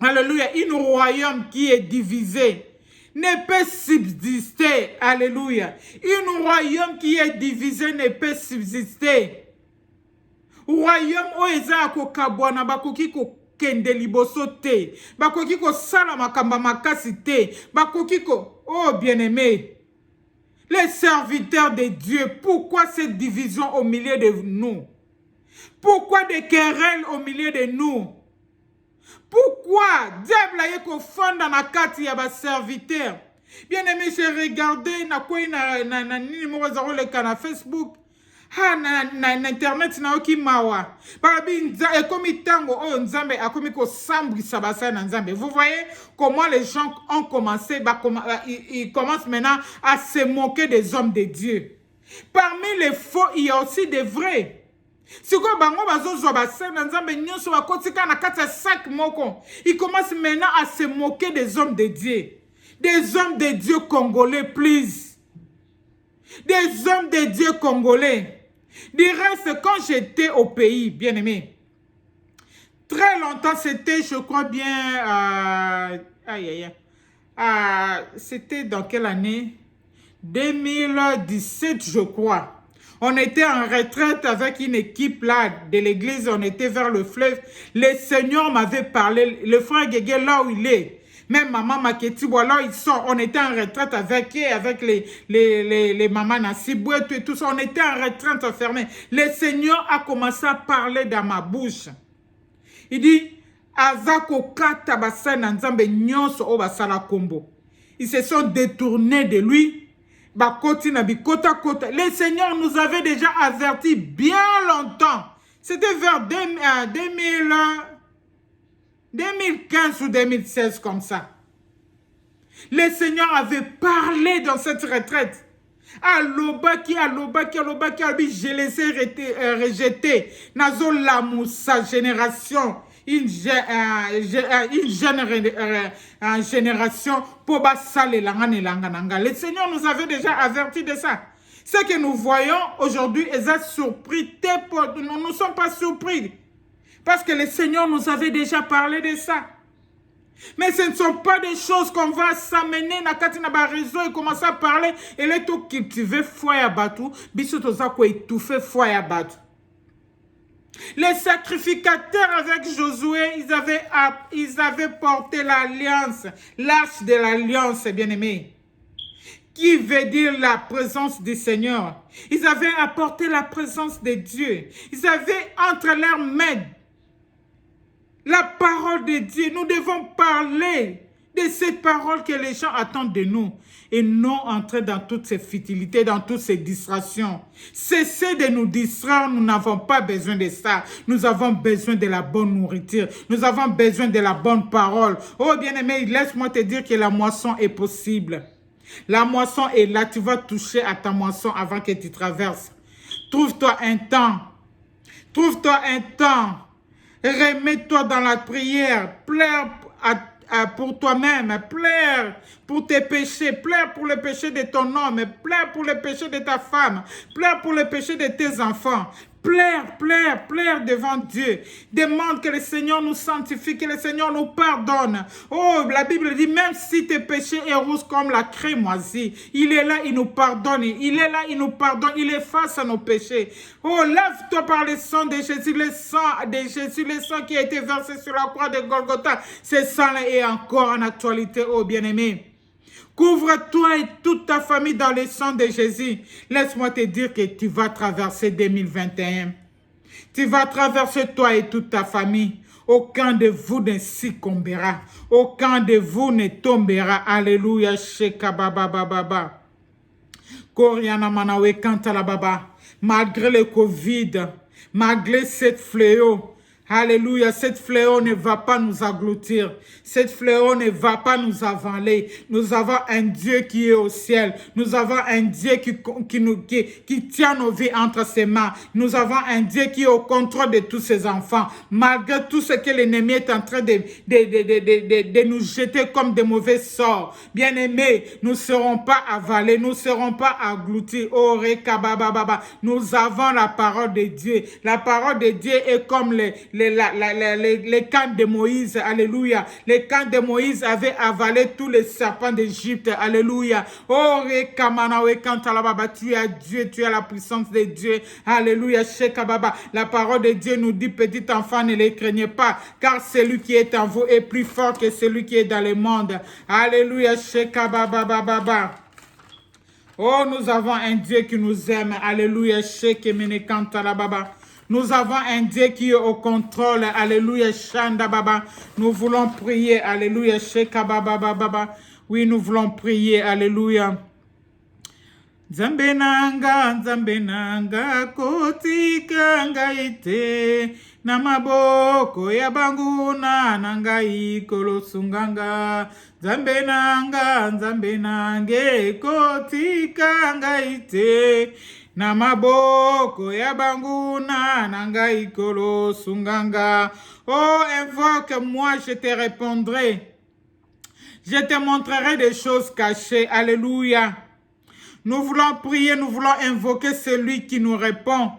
S1: alléluia, un royaume qui est divisé ne peut subsister, alléluia. Un royaume qui est divisé ne peut subsister. Royaume o eza ko kabwana bakoki ko kende liboso te, bakoki ko sala makamba makasi te, bakoki ko, oh bien-aimé, les serviteurs de Dieu, pourquoi cette division au milieu de nous? Pourquoi des querelles au milieu de nous? Pourquoi diable a yeko fonda na kati ya ba serviteur? Bien aimé, j'ai regardé na koi na nini mo zaro le kana Facebook. Ha na internet na oki mawa. Barabi nza ekomi tango o Nzambe akomi ko sambwisa basa na Nzambe. Vous voyez comment les gens ont commencé ils commencent maintenant à se moquer des hommes de Dieu. Parmi les faux, il y a aussi des vrais. Si quoi bango bazozwa basa na Nzambe nyonso bakotika na kati ya sac moko. Ils commencent maintenant à se moquer des hommes de Dieu. Des hommes de Dieu congolais, please. Des hommes de Dieu congolais. Du reste, quand j'étais au pays, bien aimé, très longtemps, c'était, je crois bien, Aïe, aïe, aïe. C'était dans quelle année? 2017, je crois. On était en retraite avec une équipe là de l'église, on était vers le fleuve. Le Seigneur m'avait parlé, le frère Guégué là où il est. Même maman Maketi, voilà, ils sont. On était en retraite avec eux, avec les mamans Nassibou et tout ça. On était en retraite enfermés. Le Seigneur a commencé à parler dans ma bouche. Il dit, Azako kata basana nzambe nyonso o basala kombo. Ils se sont détournés de lui. Le Seigneur nous avait déjà averti bien longtemps. C'était vers 2015 ou 2016 comme ça. Le Seigneur avait parlé dans cette retraite. Alobaki, je les ai rejetés. Nazo lamou sa génération. Une génération pour basale langananga. Le Seigneur nous avait déjà averti de ça. Ce que nous voyons aujourd'hui est surpris. Nous ne sommes pas surpris. Parce que le Seigneur nous avait déjà parlé de ça. Mais ce ne sont pas des choses qu'on va s'amener na katina ba réseau et commencer à parler. Et là, tout cultiver foi à batu. Bisoto za ko étouffer foi à batu. Les sacrificateurs avec Josué, ils avaient porté l'alliance, l'arche de l'alliance, bien-aimé, qui veut dire la présence du Seigneur. Ils avaient apporté la présence de Dieu. Ils avaient entre leurs mains la parole de Dieu. Nous devons parler de cette parole que les gens attendent de nous et non entrer dans toutes ces futilités, dans toutes ces distractions. Cessez de nous distraire, nous n'avons pas besoin de ça. Nous avons besoin de la bonne nourriture. Nous avons besoin de la bonne parole. Oh bien-aimé, laisse-moi te dire que la moisson est possible. La moisson est là, tu vas toucher à ta moisson avant que tu traverses. Trouve-toi un temps. Trouve-toi un temps. Remets-toi dans la prière. Pleure pour toi-même, pleure pour tes péchés, pleure pour le péché de ton homme, pleure pour le péché de ta femme, pleure pour le péché de tes enfants. Pleure devant Dieu. Demande que le Seigneur nous sanctifie, que le Seigneur nous pardonne. Oh, la Bible dit, même si tes péchés est rouge comme la craie moisie, il est là, il nous pardonne. Il est là, il nous pardonne, il efface nos péchés. Oh, lave-toi par le sang de Jésus, le sang de Jésus, le sang qui a été versé sur la croix de Golgotha. Ce sang-là est encore en actualité, oh bien-aimé. Couvre-toi et toute ta famille dans le sang de Jésus. Laisse-moi te dire que tu vas traverser 2021. Tu vas traverser toi et toute ta famille. Aucun de vous ne succombera. Aucun de vous ne tombera. Alléluia. Sheka baba baba. Koriana manawe kantala baba. Malgré le Covid, malgré cette fléau, alléluia, cette fléau ne va pas nous engloutir. Cette fléau ne va pas nous avaler. Nous avons un Dieu qui est au ciel. Nous avons un Dieu qui tient nos vies entre ses mains. Nous avons un Dieu qui est au contrôle de tous ses enfants. Malgré tout ce que l'ennemi est en train de nous jeter comme des mauvais sorts. Bien-aimés, nous ne serons pas avalés. Nous ne serons pas engloutis. Oh, rekabababa. Nous avons la parole de Dieu. La parole de Dieu est comme les cannes de Moïse, alléluia. Les cannes de Moïse avaient avalé tous les serpents d'Égypte, alléluia. Oh, tu as Dieu, tu as la puissance de Dieu, alléluia. La parole de Dieu nous dit, petit enfant, ne les craignez pas, car celui qui est en vous est plus fort que celui qui est dans le monde. Alléluia. Oh, nous avons un Dieu qui nous aime, alléluia. Nous avons un Dieu qui est au contrôle. Alléluia. Shanda baba. Nous voulons prier. Alléluia. Sheka baba baba. Oui, nous voulons prier. Alléluia. Zambenanga, zambenanga, kotika ngaite. Namaboko ya banguna nangai kolosunganga. Zambenanga, zambenange, kotika ngaite. Na maboko ya banguna nangai kolo sunganga. Oh, invoque-moi, je te répondrai. Je te montrerai des choses cachées. Alléluia. Nous voulons prier, nous voulons invoquer celui qui nous répond.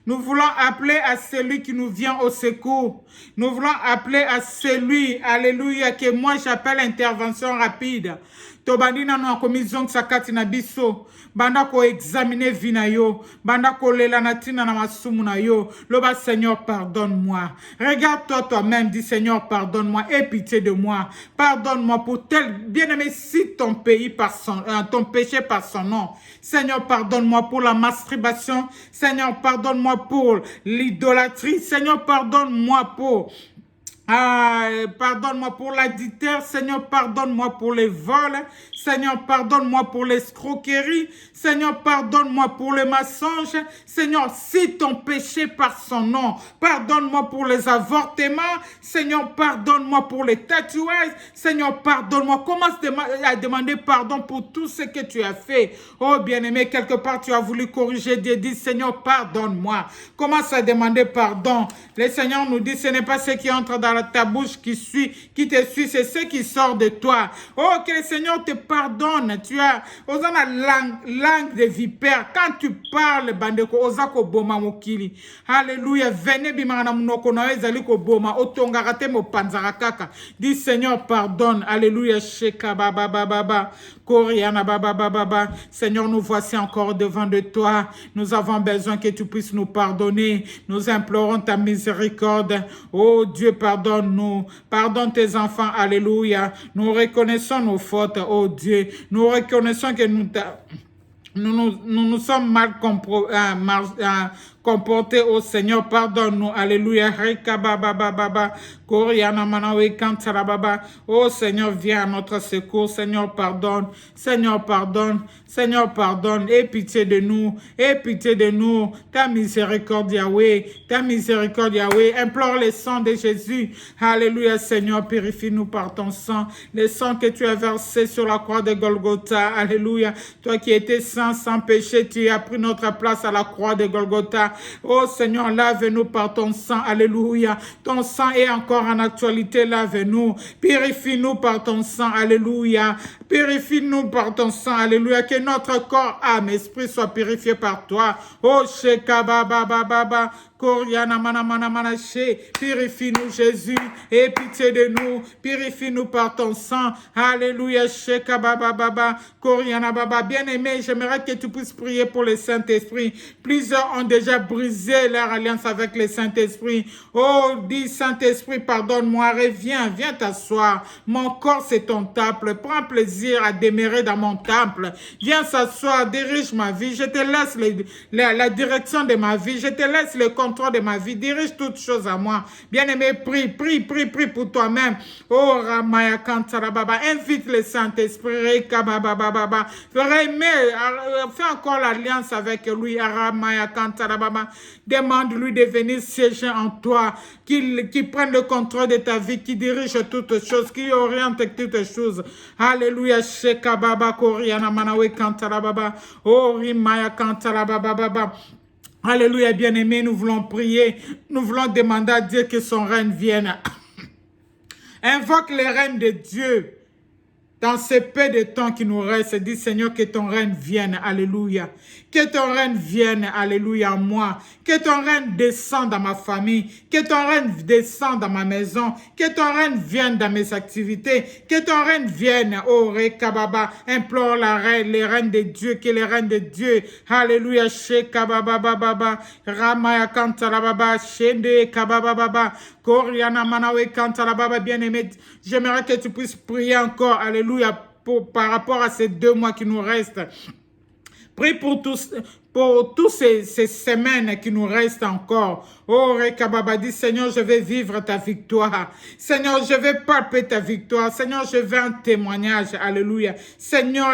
S1: Nous voulons appeler à celui qui nous vient au secours. Nous voulons appeler à celui, alléluia, que moi j'appelle intervention rapide. Tobandi na no commission sakati na biso. Banda ko examiner vie na yo. Banda ko lela na tina na masumu na yo. Loba Seigneur, pardonne-moi. Regarde-toi toi-même, dis Seigneur, pardonne-moi. Aie pitié de moi. Pardonne-moi pour tel bien-aimé, cite ton pays par ton péché par son nom. Seigneur, pardonne-moi pour la masturbation. Seigneur, pardonne-moi pour l'idolâtrie. Seigneur, pardonne-moi pour pardonne-moi pour l'adultère, Seigneur, pardonne-moi pour les vols, Seigneur, pardonne-moi pour l'escroquerie, Seigneur, pardonne-moi pour le mensonge, Seigneur, cite ton péché par son nom, pardonne-moi pour les avortements, Seigneur, pardonne-moi pour les tatouages, Seigneur, pardonne-moi. Commence à demander pardon pour tout ce que tu as fait. Oh bien-aimé, quelque part tu as voulu corriger Dieu, dis Seigneur, pardonne-moi. Commence à demander pardon. Le Seigneur nous dit, ce n'est pas ce qui entre dans ta bouche qui te suit, c'est ce qui sort de toi. Oh, que le Seigneur te pardonne. Tu as osana langue de vipère. Quand tu parles, bandeko, osako boma mokili. Alléluia. Venez bimana munoko na ezali ko boma. Otonga rate mo panzara kaka. Dis Seigneur, pardonne. Alléluia. Sheka baba baba. Koriana baba baba. Seigneur, nous voici encore devant de toi. Nous avons besoin que tu puisses nous pardonner. Nous implorons ta miséricorde. Oh Dieu, pardonne-nous. Pardonne tes enfants. Alléluia. Nous reconnaissons nos fautes. Oh Dieu. Nous reconnaissons que nous sommes mal comportés, oh Seigneur, pardonne-nous, alléluia, oh Seigneur, viens à notre secours, Seigneur, pardonne, Seigneur, pardonne, Seigneur, pardonne, aie pitié de nous, ta miséricorde, Yahweh, implore le sang de Jésus, alléluia, Seigneur, purifie-nous par ton sang, le sang que tu as versé sur la croix de Golgotha, alléluia, toi qui étais sans péché, tu as pris notre place à la croix de Golgotha. Oh Seigneur, lave-nous par ton sang, alléluia. Ton sang est encore en actualité, lave-nous. Purifie-nous par ton sang, alléluia. Purifie-nous par ton sang, alléluia. Que notre corps, âme, esprit soit purifié par toi. Oh Sheka baba baba. Purifie-nous, Jésus, et pitié de nous, purifie-nous par ton sang. Alléluia, Sheka baba baba, Koriana baba. Bien-aimé, j'aimerais que tu puisses prier pour le Saint-Esprit. Plusieurs ont déjà brisé leur alliance avec le Saint-Esprit. Oh, dis Saint-Esprit, pardonne-moi, reviens, viens t'asseoir. Mon corps, c'est ton temple. Prends plaisir à demeurer dans mon temple. Viens s'asseoir, dirige ma vie. Je te laisse la direction de ma vie. Je te laisse le contrôle de ma vie, dirige toutes choses à moi. Bien-aimé, prie pour toi-même. Oh, Ramaya Kantarababa, invite le Saint-Esprit, Rekabababa, fais encore l'alliance avec lui, Ramaya Kantarababa. Demande-lui de venir siéger en toi, qu'il prenne le contrôle de ta vie, qui dirige toutes choses, qui oriente toutes choses. Alléluia, Shekababa, Koriana Manawe Kantarababa, oh, Rimaya Kantarababa. Alléluia, bien-aimés, nous voulons prier, nous voulons demander à Dieu que son règne vienne. Invoque le règne de Dieu dans ce peu de temps qui nous reste. Dis Seigneur, que ton règne vienne, alléluia. Que ton règne vienne, alléluia, à moi. Que ton règne descende dans ma famille. Que ton règne descende dans ma maison. Que ton règne vienne dans mes activités. Que ton règne vienne, oh Rekababa. Implore les règnes de Dieu, que les règnes de Dieu. Alléluia, Shekababa, Ramaya Kantarababa, Shende Kababa, Koriana Manawe Kantarababa, bien-aimé. J'aimerais que tu puisses prier encore, alléluia, par rapport à ces 2 mois qui nous restent. Prie pour tous ces semaines qui nous restent encore. Oh, Rekababa, dit Seigneur, je vais vivre ta victoire. Seigneur, je vais palper ta victoire. Seigneur, je veux un témoignage. Alléluia. Seigneur,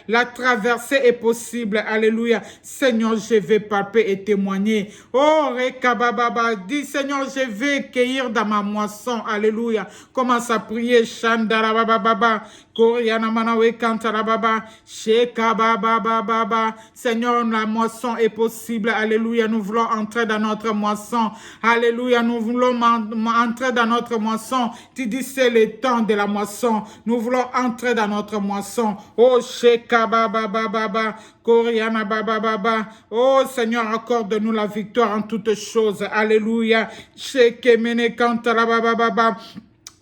S1: la traversée est possible. Alléluia. Seigneur, je vais palper et témoigner. Oh, Rekababa, dit Seigneur, je vais cueillir dans ma moisson. Alléluia. Commence à prier. Shandarababa. Koriana Manawe Kantarababa. Shekababa. Seigneur, la moisson est possible. Alléluia, nous voulons entrer dans notre moisson. Alléluia, nous voulons entrer dans notre moisson. Tu dis c'est le temps de la moisson. Nous voulons entrer dans notre moisson. Oh, Sheka Baba Baba, Koriana Baba Baba. Oh Seigneur, accorde-nous la victoire en toutes choses. Alléluia. Sheke Mene Kantala Baba Baba.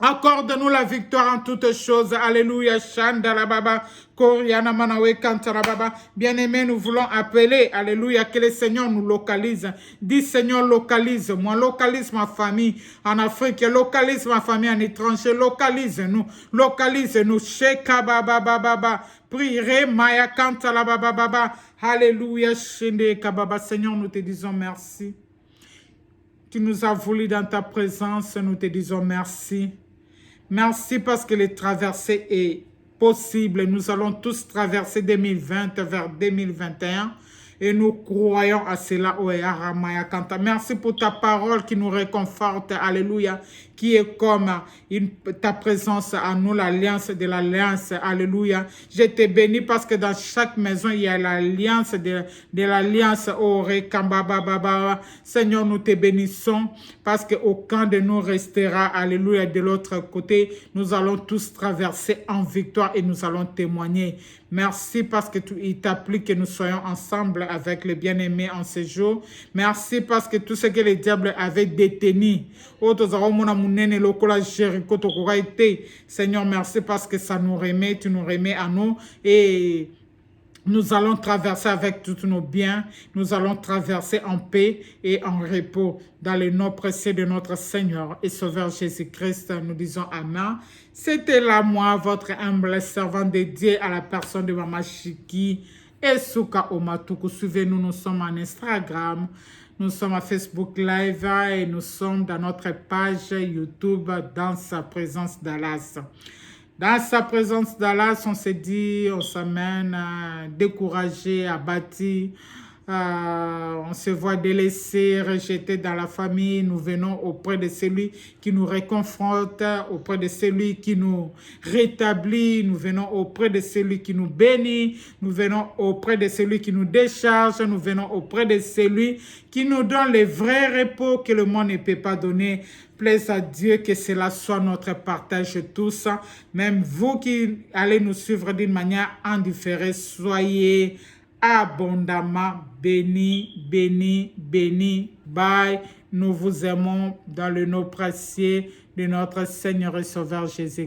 S1: Accorde-nous la victoire en toutes choses. Alléluia. Shandala Baba. Koriana Manawe Kantala Baba. Bien-aimés, nous voulons appeler. Alléluia. Que le Seigneur nous localise. Dis Seigneur, localise-moi. Localise ma famille en Afrique. Localise ma famille en étranger. Localise-nous. Localise-nous. Sheka Baba Baba. Priez Maya Kantala Baba Baba. Alléluia. Shende Kababa. Seigneur, nous te disons merci. Tu nous as voulu dans ta présence. Nous te disons merci. Merci parce que le traversée est possible. Nous allons tous traverser 2020 vers 2021 et nous croyons à cela. Merci pour ta parole qui nous réconforte. Alléluia. Qui est comme ta présence à nous, l'alliance de l'alliance. Alléluia. Je te bénis parce que dans chaque maison, il y a l'alliance de l'alliance. Seigneur, nous te bénissons parce qu'aucun de nous restera. Alléluia. De l'autre côté, nous allons tous traverser en victoire et nous allons témoigner. Merci parce que il t'a plu que nous soyons ensemble avec les bien-aimés en ce jour. Merci parce que tout ce que le diable avait détenu, Seigneur, merci parce que ça nous remet, tu nous remets à nous et nous allons traverser avec tous nos biens, nous allons traverser en paix et en repos dans le nom précieux de notre Seigneur et Sauveur Jésus-Christ. Nous disons Amen. C'était là moi, votre humble servant dédié à la personne de Maman Chiki et Souka Omatuku. Suivez-nous, nous sommes en Instagram, nous sommes à Facebook Live et nous sommes dans notre page YouTube Dans sa présence Dallas. Dans sa présence Dallas, on se dit, on s'amène découragé, abattu, on se voit délaissé, rejeté dans la famille. Nous venons auprès de celui qui nous réconforte, auprès de celui qui nous rétablit. Nous venons auprès de celui qui nous bénit. Nous venons auprès de celui qui nous décharge. Nous venons auprès de celui qui nous donne le vrai repos que le monde ne peut pas donner. Plaise à Dieu que cela soit notre partage tous. Même vous qui allez nous suivre d'une manière indifférente, soyez abondamment bénis, bénis, bénis. Bye. Nous vous aimons dans le nom précieux de notre Seigneur et Sauveur Jésus.